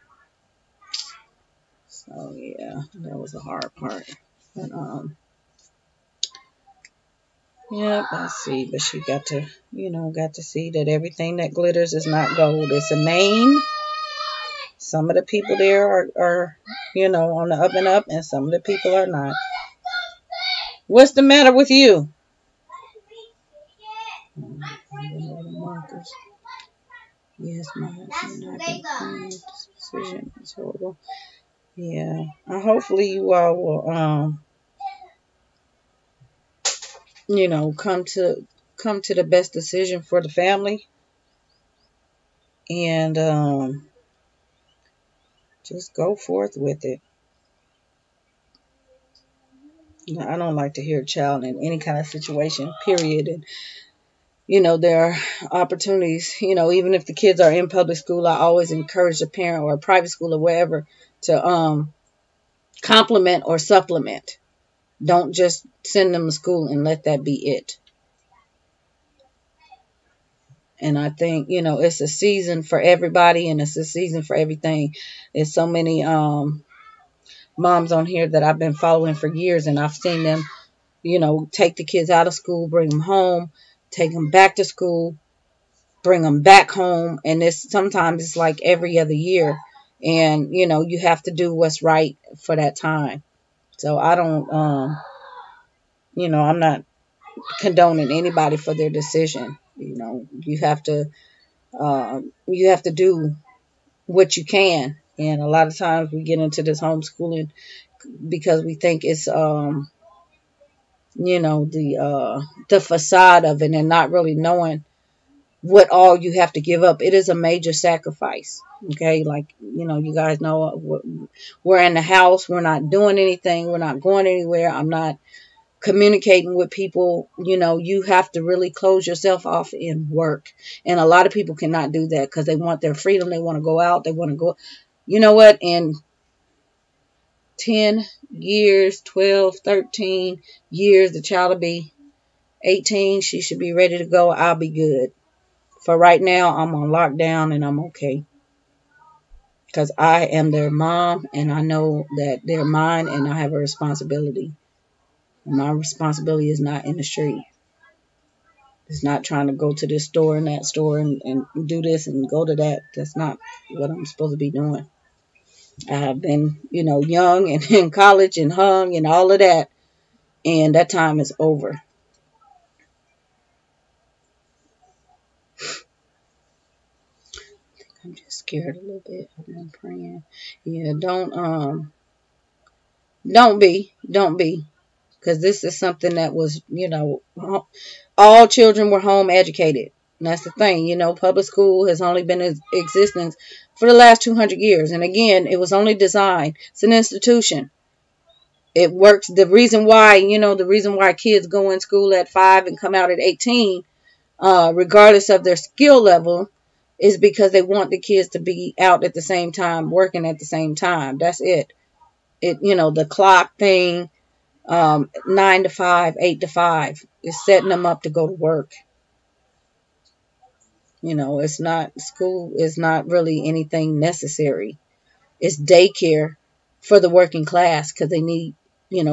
Speaker 1: So yeah, that was the hard part. But yeah, I see. But she got to, got to see that everything that glitters is not gold. It's a name. Some of the people there are on the up and up, and some of the people are not. What's the matter with you? Yes, my husband and I have been planning this decision. It's horrible. Yeah. Hopefully you all will come to the best decision for the family. And just go forth with it. I don't like to hear a child in any kind of situation, period. And there are opportunities, even if the kids are in public school, I always encourage a parent, or a private school or wherever, to complement or supplement. Don't just send them to school and let that be it. And I think, it's a season for everybody, and it's a season for everything. There's so many moms on here that I've been following for years, and I've seen them, take the kids out of school, bring them home, take them back to school, bring them back home. And sometimes it's like every other year. And, you have to do what's right for that time. So I don't, I'm not condoning anybody for their decision. You have to do what you can. And a lot of times we get into this homeschooling because we think it's, the facade of it, and not really knowing what all you have to give up. It is a major sacrifice. Okay. Like, you guys know, we're in the house. We're not doing anything. We're not going anywhere. I'm not communicating with people. You have to really close yourself off in work. And a lot of people cannot do that because they want their freedom. They want to go out. They want to go, you know what? In 10 years, 12, 13 years, the child will be 18. She should be ready to go. I'll be good. For right now, I'm on lockdown, and I'm okay. Because I am their mom, and I know that they're mine, and I have a responsibility. And my responsibility is not in the street. It's not trying to go to this store and that store and do this and go to that. That's not what I'm supposed to be doing. I have been, young and in college and hung and all of that. And that time is over. I'm just scared a little bit. I've been praying. Yeah, don't be. Because this is something that was, all children were home educated. And that's the thing, public school has only been in existence for the last 200 years. And again, it was only designed. It's an institution. It works. The reason why kids go in school at 5 and come out at 18, regardless of their skill level, is because they want the kids to be out at the same time, working at the same time. That's it. The clock thing, 9 to 5, 8 to 5, is setting them up to go to work. School is not really anything necessary. It's daycare for the working class because they need,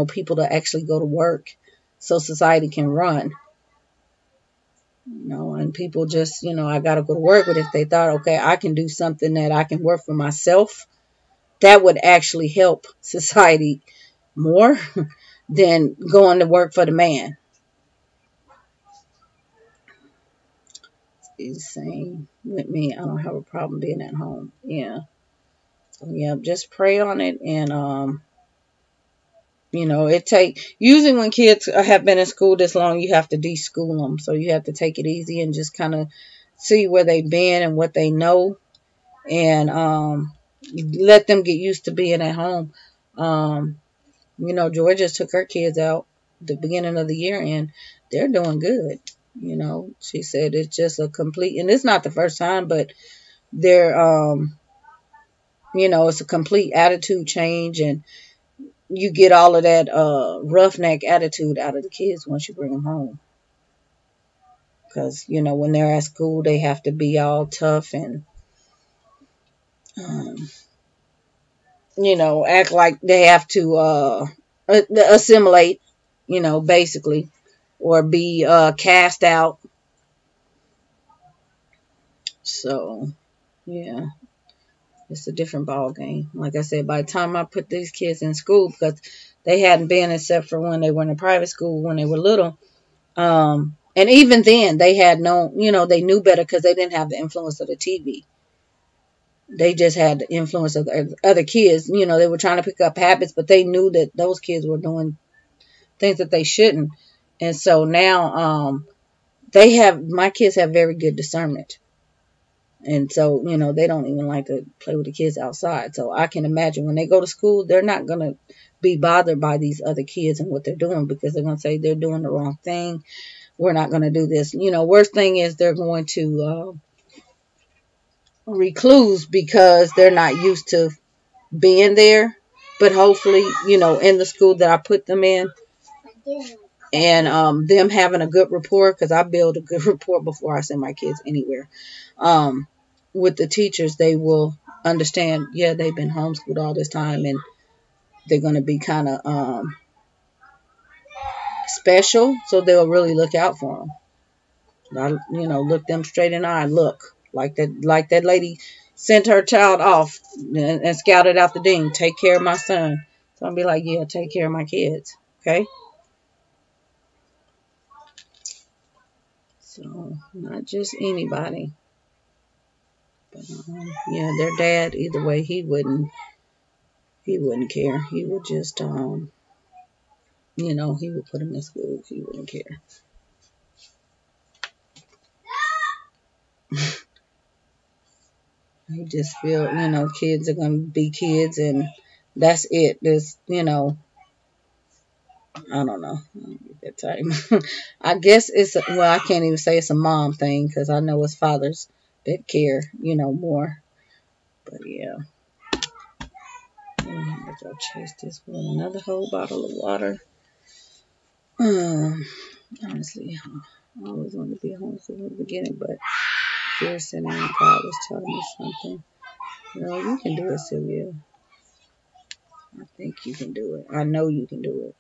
Speaker 1: people to actually go to work so society can run. And people just, I got to go to work. But if they thought, okay, I can do something that I can work for myself, that would actually help society more than going to work for the man. He's saying with me, I don't have a problem being at home. Yeah. So yeah, just pray on it. And you know, usually when kids have been in school this long, you have to de-school them. So you have to take it easy and just kind of see where they've been and what they know, and let them get used to being at home. You know, Joy just took her kids out the beginning of the year, and they're doing good. You know, she said it's just a complete, and it's not the first time, but they're, you know, it's a complete attitude change, and you get all of that roughneck attitude out of the kids once you bring them home. Because, you know, when they're at school, they have to be all tough and, you know, act like they have to assimilate, you know, basically, or be cast out. So, yeah, it's a different ball game. Like I said, by the time I put these kids in school, because they hadn't been except for when they were in a private school when they were little. And even then, they had no, you know, they knew better because they didn't have the influence of the TV. They just had the influence of the other kids. You know, they were trying to pick up habits, but they knew that those kids were doing things that they shouldn't. And so now, my kids have very good discernment. And so, you know, they don't even like to play with the kids outside. So I can imagine when they go to school, they're not going to be bothered by these other kids and what they're doing, because they're going to say they're doing the wrong thing. We're not going to do this. You know, worst thing is they're going to recluse because they're not used to being there. But hopefully, you know, in the school that I put them in, and them having a good rapport, because I build a good rapport before I send my kids anywhere. With the teachers, they will understand, yeah, they've been homeschooled all this time, and they're going to be kind of special, so they'll really look out for them. You know, look them straight in the eye. Look, like that lady sent her child off and scouted out the dean. Take care of my son. So I'll be like, yeah, take care of my kids. Okay. So not just anybody. But yeah, their dad, either way, he wouldn't care. He would just you know, he would put him in school. He wouldn't care. He just feel, you know, kids are going to be kids, and that's it. There's, you know, I don't know. I don't get that time. I guess well, I can't even say it's a mom thing, because I know it's fathers that care, you know, more. But yeah. I'll chase this with another whole bottle of water. Honestly, I always wanted to be a homeschool in the beginning, but Pearson and God was telling me something. You know, you can do it, Sylvia. I think you can do it. I know you can do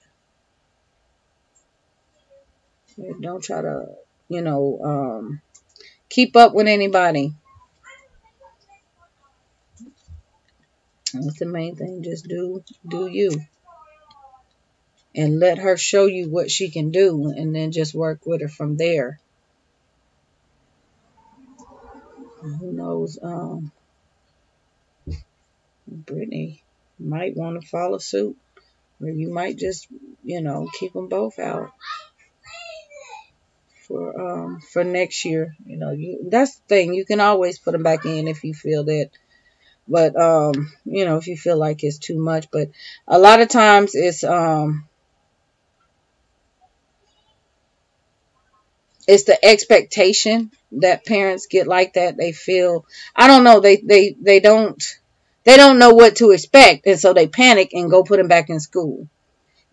Speaker 1: it. Don't try to, you know, keep up with anybody. That's the main thing. Just do you. And let her show you what she can do, and then just work with her from there. Who knows? Brittany might want to follow suit, or you might just, you know, keep them both out for next year. You know, that's the thing. You can always put them back in if you feel that. But you know, if you feel like it's too much. But a lot of times it's the expectation that parents get like that. They feel, I don't know, they don't know what to expect, and so they panic and go put them back in school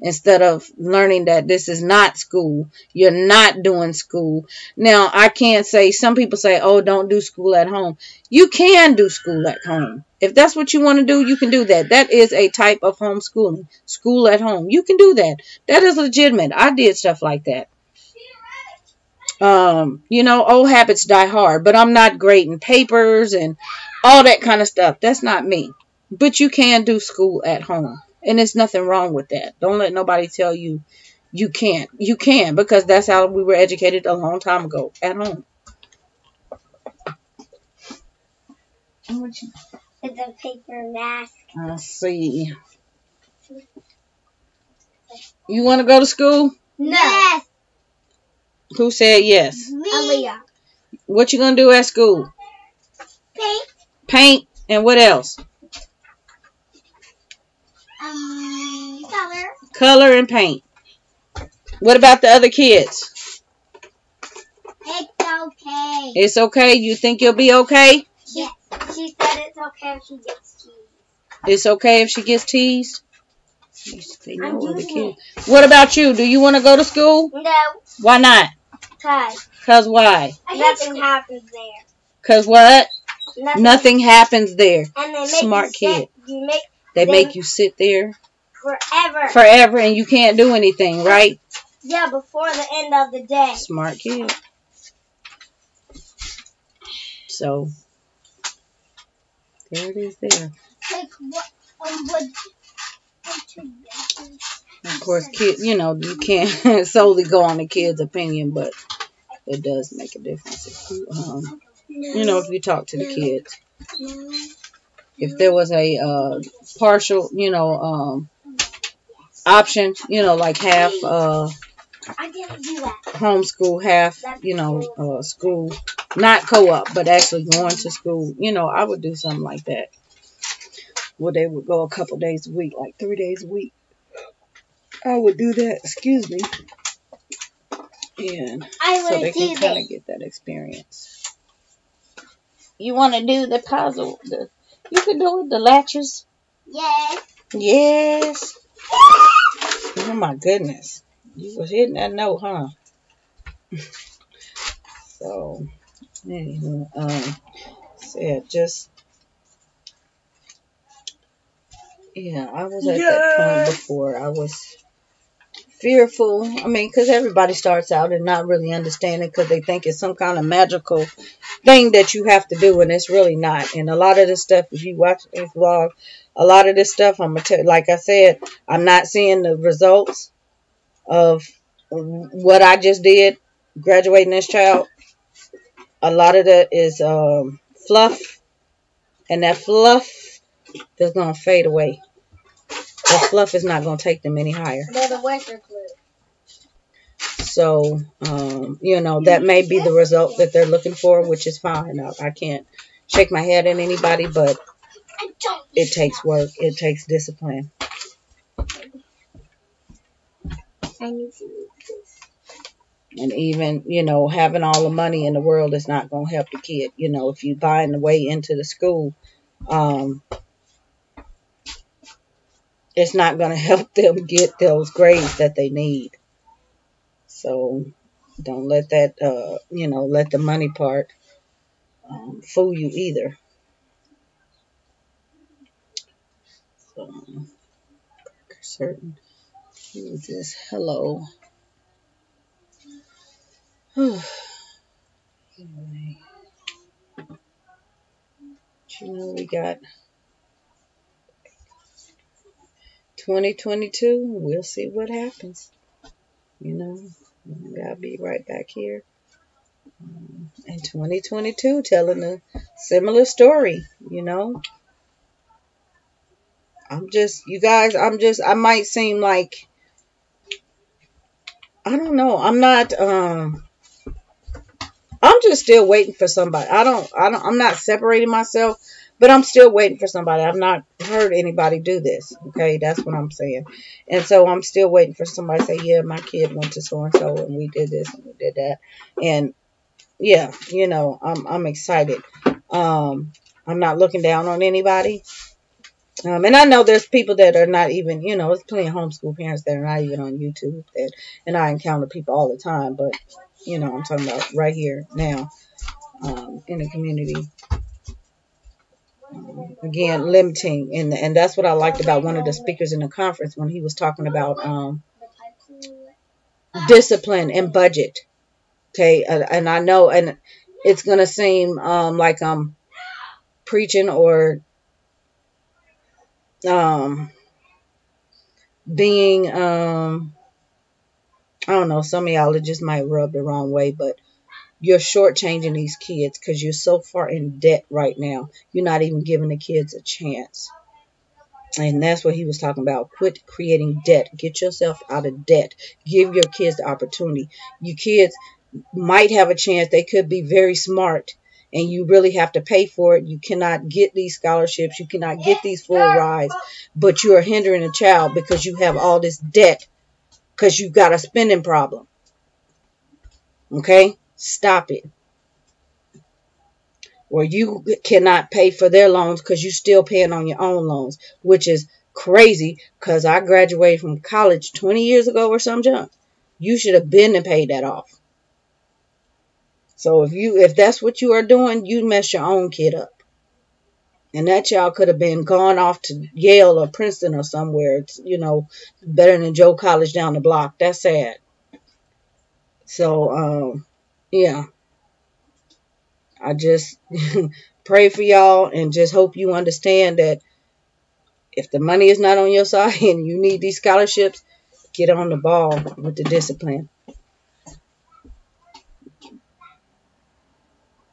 Speaker 1: instead of learning that this is not school. You're not doing school. Now, I can't say, some people say, oh, don't do school at home. You can do school at home. If that's what you want to do, you can do that. That is a type of homeschooling. School at home. You can do that. That is legitimate. I did stuff like that. You know, old habits die hard, but I'm not grading papers and all that kind of stuff. That's not me. But you can do school at home. And there's nothing wrong with that. Don't let nobody tell you you can't. You can, because that's how we were educated a long time ago, at home.
Speaker 2: It's a paper mask.
Speaker 1: Let's see. You want to go to school?
Speaker 2: No. Yes.
Speaker 1: Who said yes?
Speaker 2: Me. Aaliyah.
Speaker 1: What you going to do at school?
Speaker 2: Paint.
Speaker 1: Paint. And what else?
Speaker 2: Color.
Speaker 1: Color and paint. What about the other kids?
Speaker 2: It's okay.
Speaker 1: It's okay? You think you'll be okay?
Speaker 2: Yes. She said it's okay if she gets teased.
Speaker 1: It's okay if she gets teased? They know
Speaker 2: I'm
Speaker 1: the
Speaker 2: using
Speaker 1: kids. What about you? Do you want to go to school?
Speaker 2: No.
Speaker 1: Why not? Because why?
Speaker 2: Nothing happens there.
Speaker 1: Because what? Nothing happens there.
Speaker 2: And they make
Speaker 1: Smart kid. They make you sit there
Speaker 2: forever.
Speaker 1: Forever, and you can't do anything, right?
Speaker 2: Yeah, before the end of the day.
Speaker 1: Smart kid. So, there it is there.
Speaker 2: Like,
Speaker 1: Of course, kids, you know, you can't solely go on the kid's opinion, but it does make a difference if if you talk to the kids. If there was a partial, option, like half homeschool, half, school, not co-op, but actually going to school, I would do something like that. Where they would go a couple days a week, like 3 days a week. I would do that, excuse me. And so they can kind of get that experience. You want to do the puzzle? You can do it, the latches?
Speaker 2: Yes.
Speaker 1: Yes. Oh my goodness. You was hitting that note, huh? So, anywho, said just, yeah, I was at that point before. I was fearful. I mean, because everybody starts out and not really understanding because they think it's some kind of magical thing that you have to do, and it's really not. And a lot of this stuff, if you watch this vlog, a lot of this stuff, I'm going to tell you, like I said, I'm not seeing the results of what I just did, graduating this child. A lot of that is fluff, and that fluff is going to fade away. That fluff is not going to take them any higher.
Speaker 2: They're the Western clue.
Speaker 1: So, that may be the result that they're looking for, which is fine. I can't shake my head at anybody, but it takes work. It takes discipline. And even, having all the money in the world is not going to help the kid. If you buying the way into the school, it's not going to help them get those grades that they need. So don't let that, let the money part fool you either. So, certain. Who is this? Hello. Anyway. We got 2022. We'll see what happens. I'll be right back here. In 2022, telling a similar story, I might seem like, I don't know. I'm just still waiting for somebody. I'm not separating myself, but I'm still waiting for somebody. I've not heard anybody do this. Okay, that's what I'm saying. And so I'm still waiting for somebody to say, yeah, my kid went to so-and-so and we did this and we did that. And yeah, I'm excited. I'm not looking down on anybody. And I know there's people that are not even, there's plenty of homeschool parents that are not even on YouTube. And I encounter people all the time. But, I'm talking about right here now in the community. Again, limiting. And that's what I liked about one of the speakers in the conference when he was talking about discipline and budget. Okay, and I know, and it's going to seem like I'm preaching or being, I don't know, some of y'all just might rub the wrong way, but you're shortchanging these kids because you're so far in debt right now. You're not even giving the kids a chance. And that's what he was talking about. Quit creating debt. Get yourself out of debt. Give your kids the opportunity. You kids might have a chance. They could be very smart, and you really have to pay for it. You cannot get these scholarships. You cannot get these full rides, but you are hindering a child because you have all this debt because you've got a spending problem. Okay? Stop it. Or you cannot pay for their loans because you're still paying on your own loans, which is crazy because I graduated from college 20 years ago or some junk. You should have been to pay that off. So if that's what you are doing, you mess your own kid up. And that child could have been gone off to Yale or Princeton or somewhere. It's, better than Joe College down the block. That's sad. So, yeah. I just pray for y'all and just hope you understand that if the money is not on your side and you need these scholarships, get on the ball with the discipline.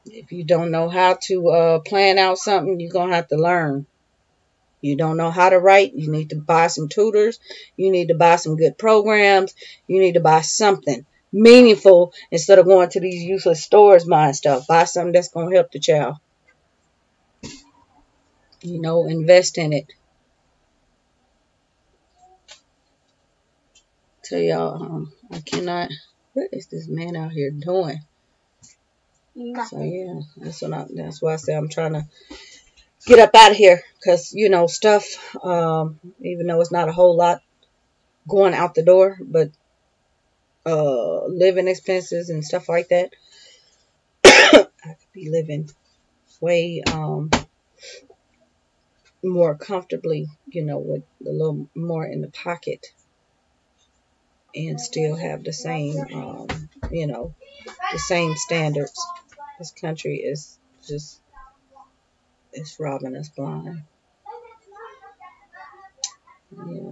Speaker 1: If you don't know how to plan out something, you're going to have to learn. You don't know how to write, you need to buy some tutors. You need to buy some good programs. You need to buy something meaningful instead of going to these useless stores buying stuff. Buy something that's going to help the child. Invest in it. Tell y'all, I cannot. What is this man out here doing? So yeah, that's why I say I'm trying to get up out of here because stuff. Even though it's not a whole lot going out the door, but living expenses and stuff like that, I could be living way more comfortably, with a little more in the pocket, and still have the same, the same standards. This country is just, it's robbing us blind. Yeah,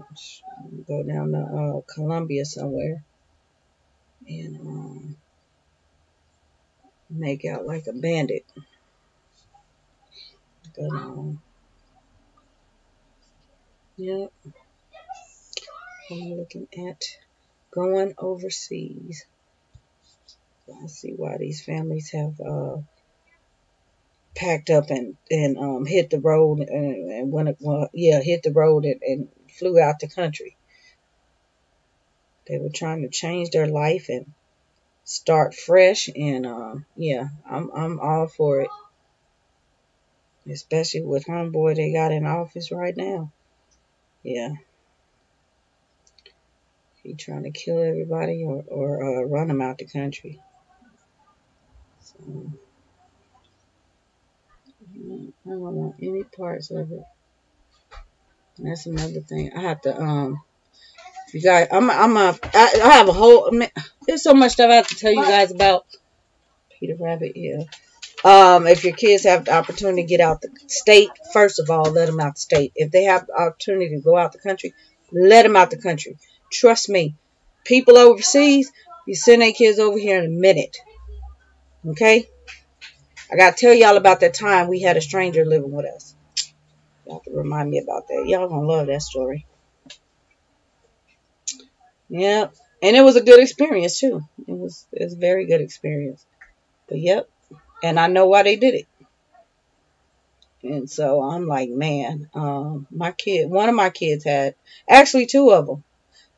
Speaker 1: go down to Columbia somewhere and make out like a bandit. But yep, I'm looking at going overseas. I see why these families have packed up and hit the road and hit the road and flew out the country. They were trying to change their life and start fresh, and I'm all for it. Especially with homeboy they got in office right now. Yeah. He trying to kill everybody or run them out the country. So I don't want any parts of it. And that's another thing. I have to you guys, I have a whole. There's so much stuff I have to tell you guys about. Peter Rabbit, yeah. If your kids have the opportunity to get out the state, first of all, let them out the state. If they have the opportunity to go out the country, let them out the country. Trust me, people overseas, you send their kids over here in a minute. Okay? I got to tell y'all about that time we had a stranger living with us. Y'all have to remind me about that. Y'all gonna love that story. Yeah. And it was a good experience, too. It was a very good experience. But, yep. And I know why they did it. And so I'm like, man, one of my kids had, actually 2 of them.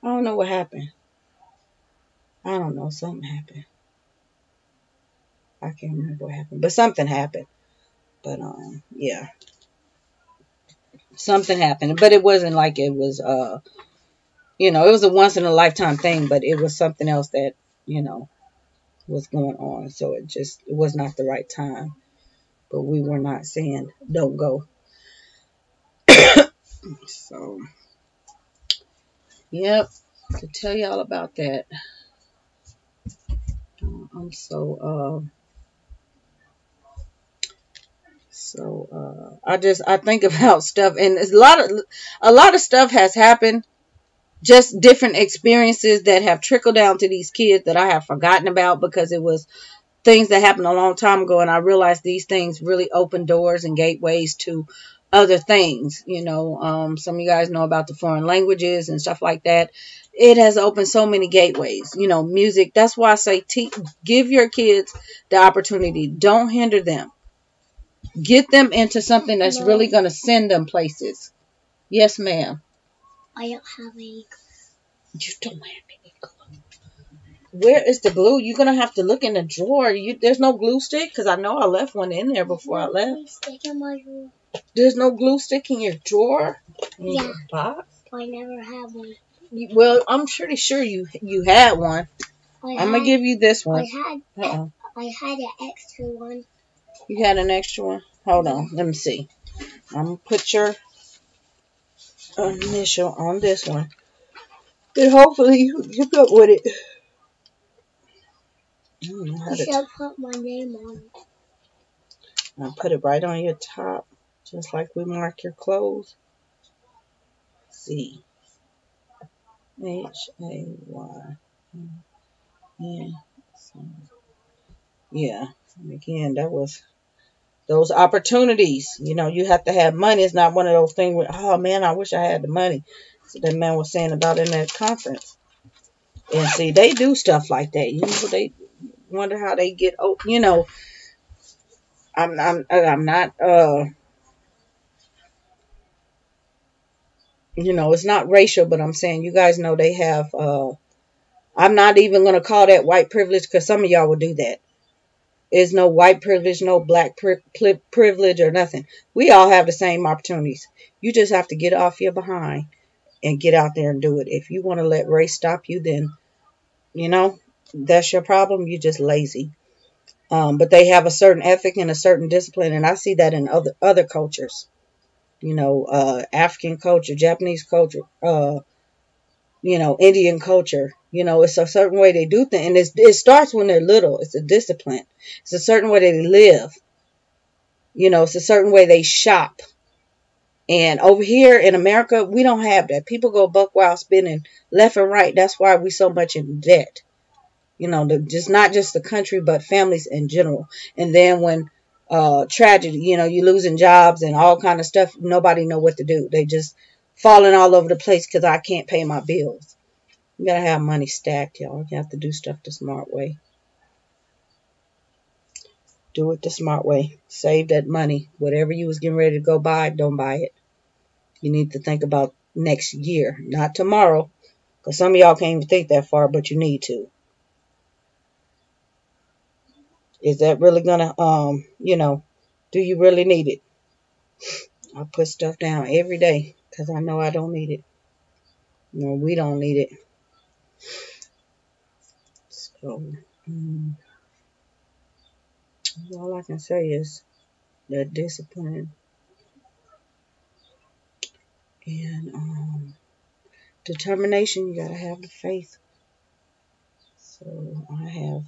Speaker 1: I don't know what happened. I don't know. Something happened. I can't remember what happened. But something happened. But, yeah. Something happened. But it wasn't like it was, it was a once in a lifetime thing. But it was something else that, was going on. So it was not the right time. But we were not saying, don't go. So, yep. To tell y'all about that. I'm so So I think about stuff, and there's a lot of stuff has happened. Just different experiences that have trickled down to these kids that I have forgotten about because it was things that happened a long time ago, and I realized these things really open doors and gateways to other things. Some of you guys know about the foreign languages and stuff like that. It has opened so many gateways. Music. That's why I say give your kids the opportunity. Don't hinder them. Get them into something that's really going to send them places. Yes, ma'am.
Speaker 2: I don't have any.
Speaker 1: You don't have any glue. Where is the glue? You're going to have to look in the drawer. There's no glue stick? Because I know I left one in there before I left.
Speaker 2: Stick in my drawer.
Speaker 1: There's no glue stick in your drawer? In
Speaker 2: your
Speaker 1: box?
Speaker 2: I never had one.
Speaker 1: Well, I'm pretty sure you had one. I'm going to give you this one.
Speaker 2: I had an extra one.
Speaker 1: You had an extra one? Hold on. Let me see. I'm going to put your initial on this one. And hopefully you can keep up with it.
Speaker 2: You should put my name on it.
Speaker 1: I'll put it right on your top. Just like we mark your clothes. C. H-A-Y. Yeah. Again, that was those opportunities. You have to have money. It's not one of those things where, oh man, I wish I had the money. So that man was saying about in that conference. And see, they do stuff like that. They wonder how they get. I'm not. It's not racial, but I'm saying you guys know they have. I'm not even gonna call that white privilege because some of y'all will do that. There's no white privilege, no black privilege or nothing. We all have the same opportunities. You just have to get off your behind and get out there and do it. If you want to let race stop you, then, that's your problem. You're just lazy. But they have a certain ethic and a certain discipline. And I see that in other cultures. African culture, Japanese culture, Indian culture. It's a certain way they do things. And it starts when they're little. It's a discipline. It's a certain way they live. It's a certain way they shop. And over here in America, we don't have that. People go buck wild spending left and right. That's why we're so much in debt. Just not just the country, but families in general. And then when tragedy, you losing jobs and all kind of stuff, nobody know what to do. They just falling all over the place because I can't pay my bills. You got to have money stacked, y'all. You have to do stuff the smart way. Do it the smart way. Save that money. Whatever you was getting ready to go buy, don't buy it. You need to think about next year, not tomorrow. Because some of y'all can't even think that far, but you need to. Is that really going to, do you really need it? I put stuff down every day because I know I don't need it. We don't need it. So, all I can say is that discipline and determination. You got to have the faith. So I have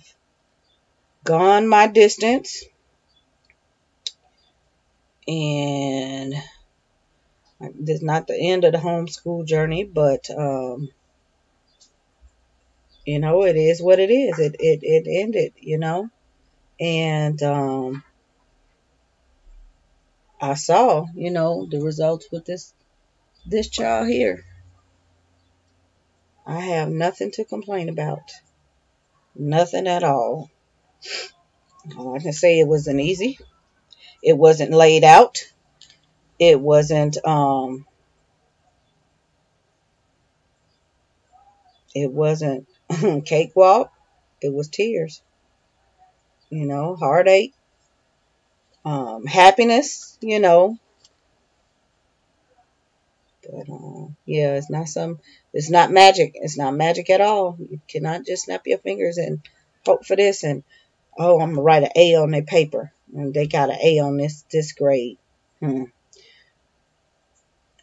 Speaker 1: gone my distance, and this is not the end of the homeschool journey, but it is what it is. It ended, and I saw, the results with this child here. I have nothing to complain about. Nothing at all. All I can say, it wasn't easy. It wasn't laid out. It wasn't cakewalk. It was tears. Heartache. Happiness, But yeah, it's not magic. It's not magic at all. You cannot just snap your fingers and hope for this and, oh, I'm going to write an A on their paper. And they got an A on this grade. And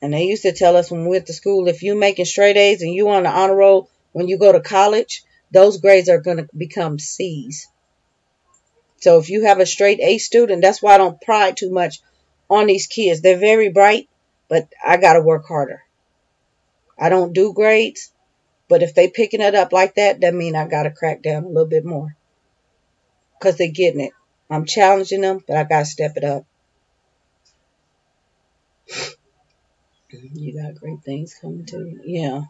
Speaker 1: they used to tell us when we went to school, if you making straight A's and you on the honor roll when you go to college, those grades are going to become C's. So if you have a straight A student, that's why I don't pride too much on these kids. They're very bright, but I got to work harder. I don't do grades, but if they picking it up like that, that means I got to crack down a little bit more because they're getting it. I'm challenging them, but I got to step it up. You got great things coming to you. Yeah.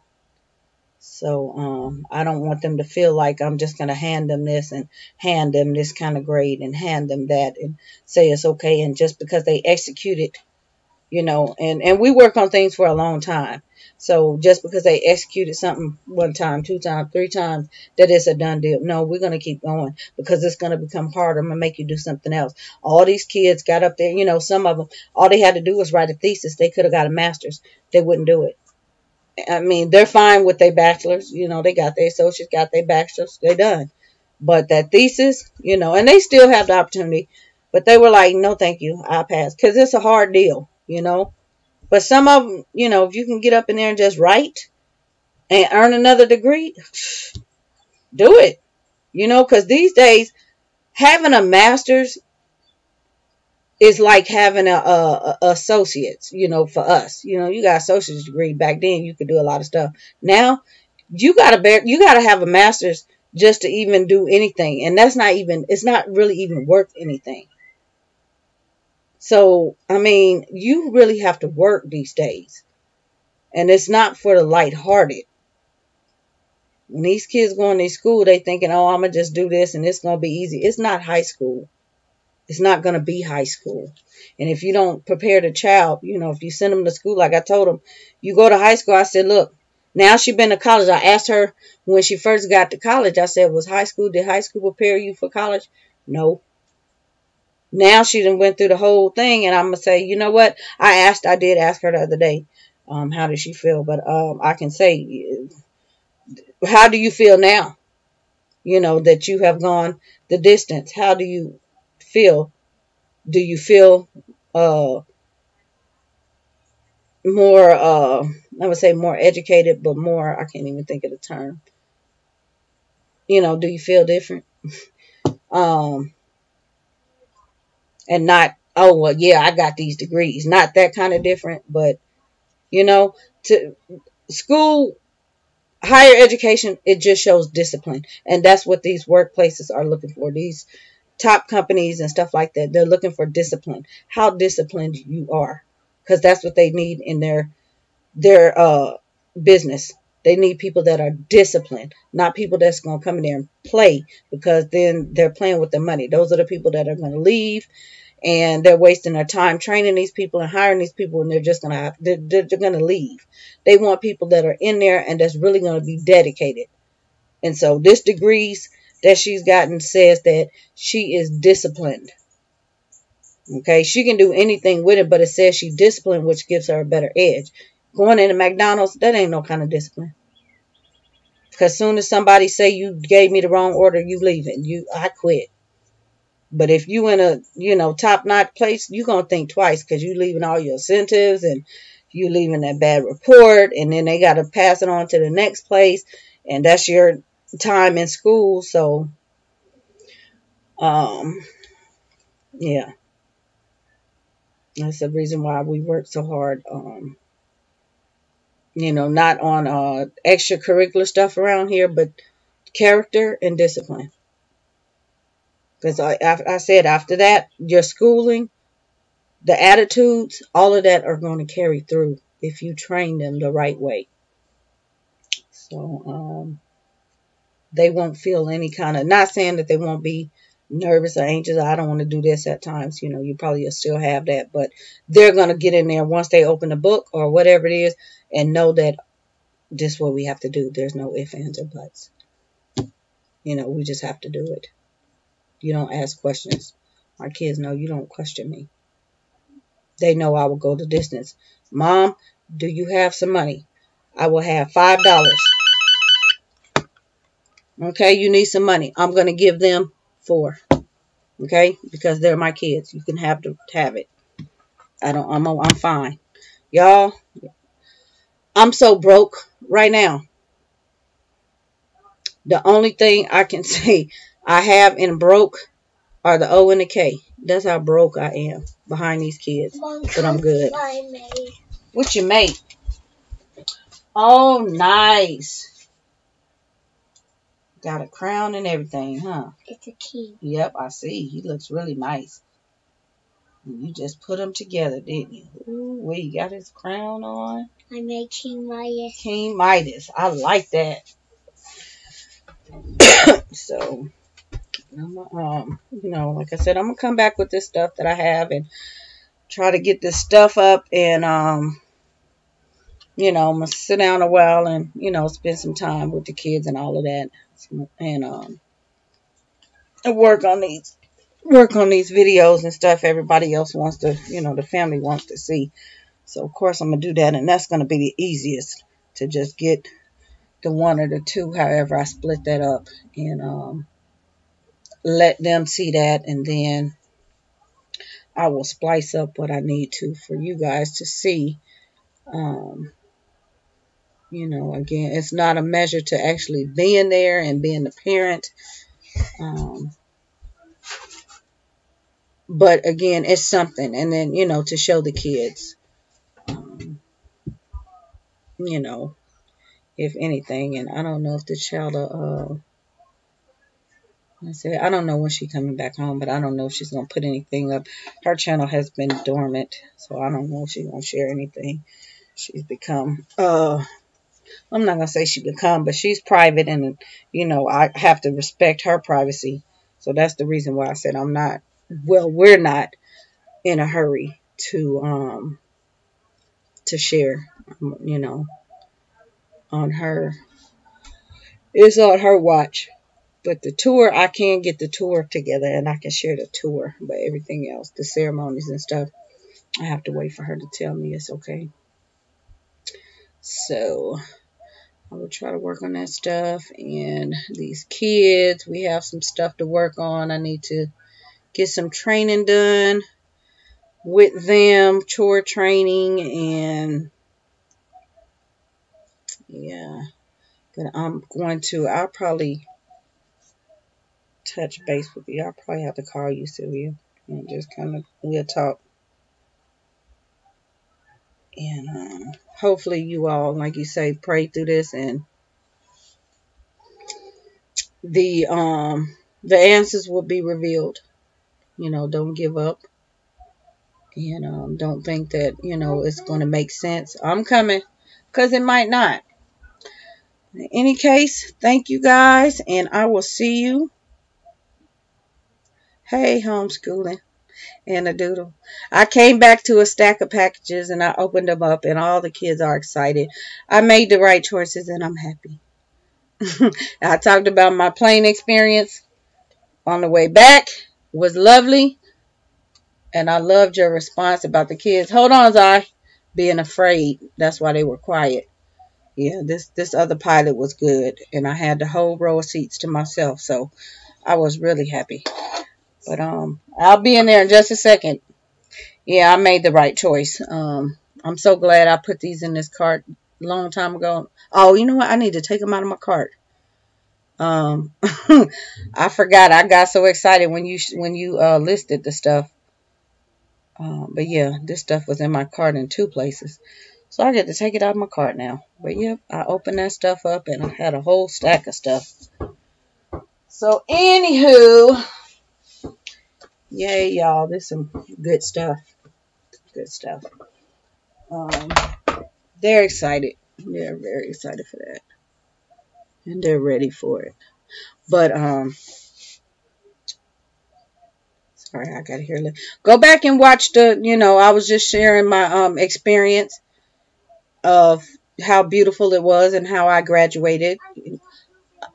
Speaker 1: So I don't want them to feel like I'm just going to hand them this and hand them this kind of grade and hand them that and say it's okay. And just because they execute it, you know, and we work on things for a long time. So just because they executed something one time, 2 times, 3 times, that it's a done deal. No, we're going to keep going because it's going to become harder. I'm going to make you do something else. All these kids got up there, you know, some of them, all they had to do was write a thesis. They could have got a master's. They wouldn't do it. I mean, they're fine with their bachelor's. You know, they got their associates, got their bachelor's. They're done. But that thesis, you know, and they still have the opportunity. But they were like, no, thank you. I'll pass. Because it's a hard deal, you know. But some of them, you know, if you can get up in there and just write and earn another degree, do it. You know, because these days, having a master's is like having a associate's, you know, for us. You know, you got associate's degree. Back then, you could do a lot of stuff. Now, you gotta have a master's just to even do anything. And that's not even, it's not really even worth anything. So, I mean, you really have to work these days. And it's not for the lighthearted. When these kids go in their school, they thinking, oh, I'm going to just do this and it's going to be easy. It's not high school. It's not going to be high school. And if you don't prepare the child, you know, if you send them to school, like I told them, you go to high school, I said, look, now she's been to college. I asked her when she first got to college, I said, did high school prepare you for college? No. Now she done went through the whole thing, and I'm going to say, you know what? I did ask her the other day, how did she feel? But I can say, how do you feel now? You know, that you have gone the distance. How do you feel? Do you feel more, I would say more educated, but more, I can't even think of the term. You know, do you feel different? And not, oh, well, yeah, I got these degrees. Not that kind of different, but, you know, to school, higher education, it just shows discipline. And that's what these workplaces are looking for. These top companies and stuff like that, they're looking for discipline. How disciplined you are. Because that's what they need in their business. They need people that are disciplined, not people that's going to come in there and play, because then they're playing with the money. Those are the people that are going to leave, and they're wasting their time training these people and hiring these people, and they're just going to they're going to leave. They want people that are in there and that's really going to be dedicated. And so this degrees that she's gotten says that she is disciplined. Okay, she can do anything with it, but it says she's disciplined, which gives her a better edge. Going into McDonald's, that ain't no kind of discipline. Because as soon as somebody say you gave me the wrong order, you leaving. I quit. But if you in a, you know, top-notch place, you're going to think twice, because you leaving all your incentives and you leaving that bad report, and then they got to pass it on to the next place, and that's your time in school. So, yeah. That's the reason why we work so hard. You know, not on extracurricular stuff around here, but character and discipline. Because I said after that, your schooling, the attitudes, all of that are going to carry through if you train them the right way. So they won't feel any kind of, not saying that they won't be nervous or anxious. I don't want to do this at times. You know, you probably still have that, but they're going to get in there once they open the book or whatever it is and know that this is what we have to do. There's no ifs, ands, or buts. You know, we just have to do it. You don't ask questions. My kids know you don't question me. They know I will go the distance. Mom, do you have some money? I will have $5. Okay, you need some money. I'm going to give them $4. Okay, because they're my kids. You can have it. I'm fine. Y'all, I'm so broke right now. The only thing I can say I have in broke Or the O and the K. That's how broke I am behind these kids. But I'm good. What you made? Oh, nice. Got a crown and everything, huh?
Speaker 2: It's a king.
Speaker 1: Yep, I see. He looks really nice. You just put them together, didn't you? Ooh, we got his crown on.
Speaker 2: I made King Midas.
Speaker 1: King Midas. I like that. So, like I said, I'm gonna come back with this stuff that I have and try to get this stuff up, and I'm gonna sit down a while and spend some time with the kids and all of that, and work on these videos and stuff everybody else wants to, the family wants to see. So of course I'm gonna do that, and that's gonna be the easiest, to just get the one or the two, however I split that up, and let them see that, and then I will splice up what I need to for you guys to see. Again, it's not a measure to actually being there and being the parent. But again, it's something. And then, to show the kids, if anything. And I don't know if the child, I don't know when she's coming back home, but I don't know if she's going to put anything up. Her channel has been dormant, so I don't know if she's going to share anything. She's become, I'm not going to say she become, but she's private, and, I have to respect her privacy. So that's the reason why I said we're not in a hurry to share, on her. It's on her watch. But the tour, I can get the tour together and I can share the tour. But everything else, the ceremonies and stuff, I have to wait for her to tell me it's okay. So I will try to work on that stuff. And these kids, we have some stuff to work on. I need to get some training done with them, chore training, and yeah. But I'll probably touch base with you. I'll probably have to call you, Sylvia, and just we'll talk. And hopefully you all, like you say, pray through this, and the answers will be revealed. Don't give up. And don't think that, it's going to make sense. I'm coming, because it might not. In any case, thank you guys, and I will see you. Hey, homeschooling and a doodle. I came back to a stack of packages, and I opened them up, and all the kids are excited. I made the right choices, and I'm happy. I talked about my plane experience on the way back. It was lovely. And I loved your response about the kids. Hold on, Zai. Being afraid. That's why they were quiet. Yeah, this other pilot was good. And I had the whole row of seats to myself. So I was really happy. But I'll be in there in just a second. Yeah, I made the right choice. I'm so glad I put these in this cart a long time ago. Oh, you know what? I need to take them out of my cart. I forgot. I got so excited when you listed the stuff. But yeah, this stuff was in my cart in 2 places. So I get to take it out of my cart now. But yeah, I opened that stuff up and I had a whole stack of stuff. So anywho, yay y'all, this is some good stuff. Good stuff. They're excited. They're very excited for that. And they're ready for it. But sorry, I gotta hear. Go back and watch I was just sharing my experience of how beautiful it was and how I graduated.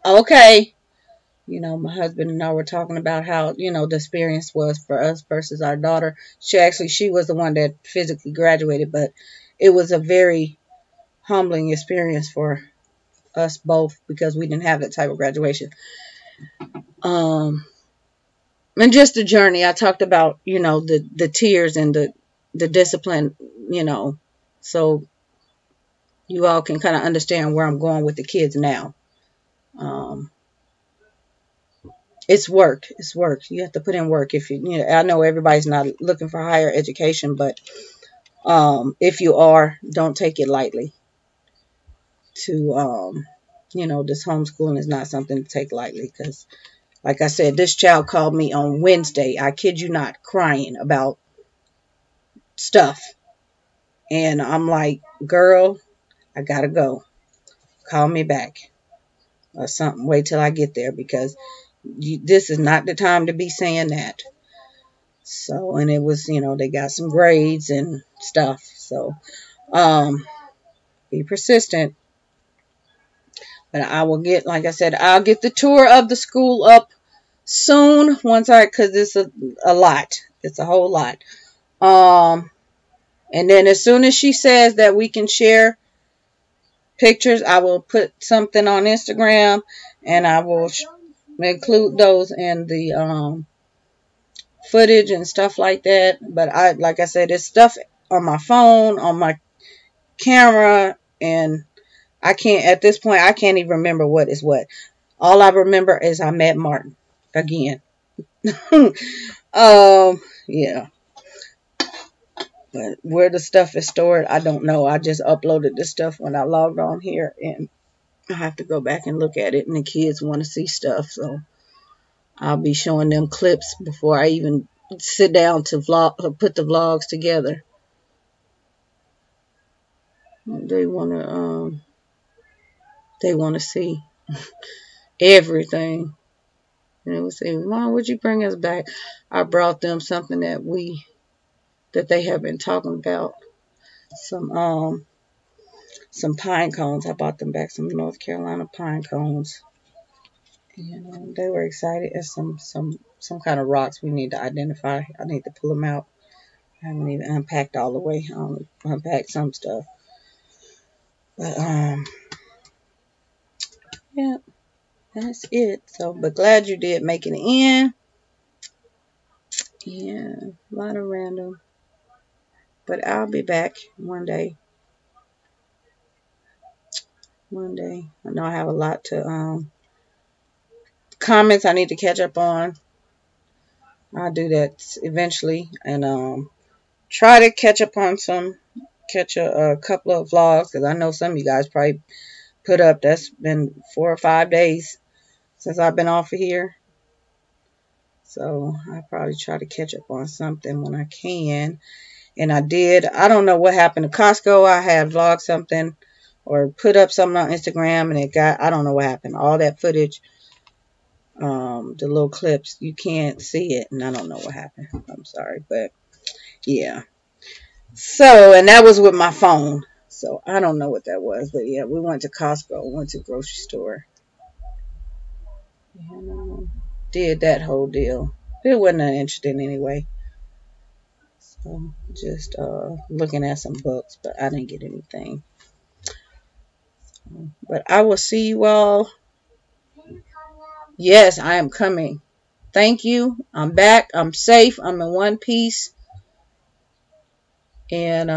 Speaker 1: Okay. My husband and I were talking about how, the experience was for us versus our daughter. She was the one that physically graduated, but it was a very humbling experience for us both because we didn't have that type of graduation. And just the journey. I talked about, the tears and the discipline, so you all can kind of understand where I'm going with the kids now. It's work. It's work. You have to put in work. If you know, I know everybody's not looking for higher education, but if you are, don't take it lightly. This homeschooling is not something to take lightly, because, like I said, this child called me on Wednesday. I kid you not, crying about stuff. And I'm like, girl, I gotta go. Call me back or something. Wait till I get there, because this is not the time to be saying that. So, and it was, they got some grades and stuff. So, be persistent. But I will get, like I said, I'll get the tour of the school up soon because it's a lot. It's a whole lot. And then as soon as she says that we can share pictures, I will put something on Instagram, and I will include those in the footage and stuff like that. But like I said, it's stuff on my phone, on my camera, and at this point, I can't even remember what is what. All I remember is I met Martin again. Yeah. But where the stuff is stored, I don't know. I just uploaded this stuff when I logged on here, and I have to go back and look at it, and the kids want to see stuff, so I'll be showing them clips before I even sit down to put the vlogs together. They want to see everything. And they would say, Mom, would you bring us back? I brought them something that they have been talking about. Some pine cones. I bought them back some North Carolina pine cones. And they were excited. It's some kind of rocks we need to identify. I need to pull them out. I haven't even unpacked all the way. I only unpacked some stuff. But yeah, that's it. So, but glad you did make it in. Yeah, a lot of random. But I'll be back one day. One day. I know I have a lot to comments I need to catch up on. I'll do that eventually, and try to catch a couple of vlogs, because I know some of you guys probably put up. That's been 4 or 5 days since I've been off of here, so I'll probably try to catch up on something when I can. And I don't know what happened to Costco. I had vlogged something or put up something on Instagram, and I don't know what happened. All that footage, the little clips, you can't see it, and I don't know what happened. I'm sorry, but yeah. So, and that was with my phone. So, I don't know what that was. But yeah, we went to Costco. Went to the grocery store. And did that whole deal. It wasn't interesting anyway. So, just looking at some books. But I didn't get anything. So, but I will see you all. Yes, I am coming. Thank you. I'm back. I'm safe. I'm in one piece. And,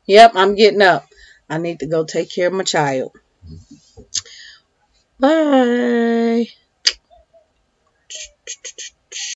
Speaker 1: yep, I'm getting up. I need to go take care of my child. Bye.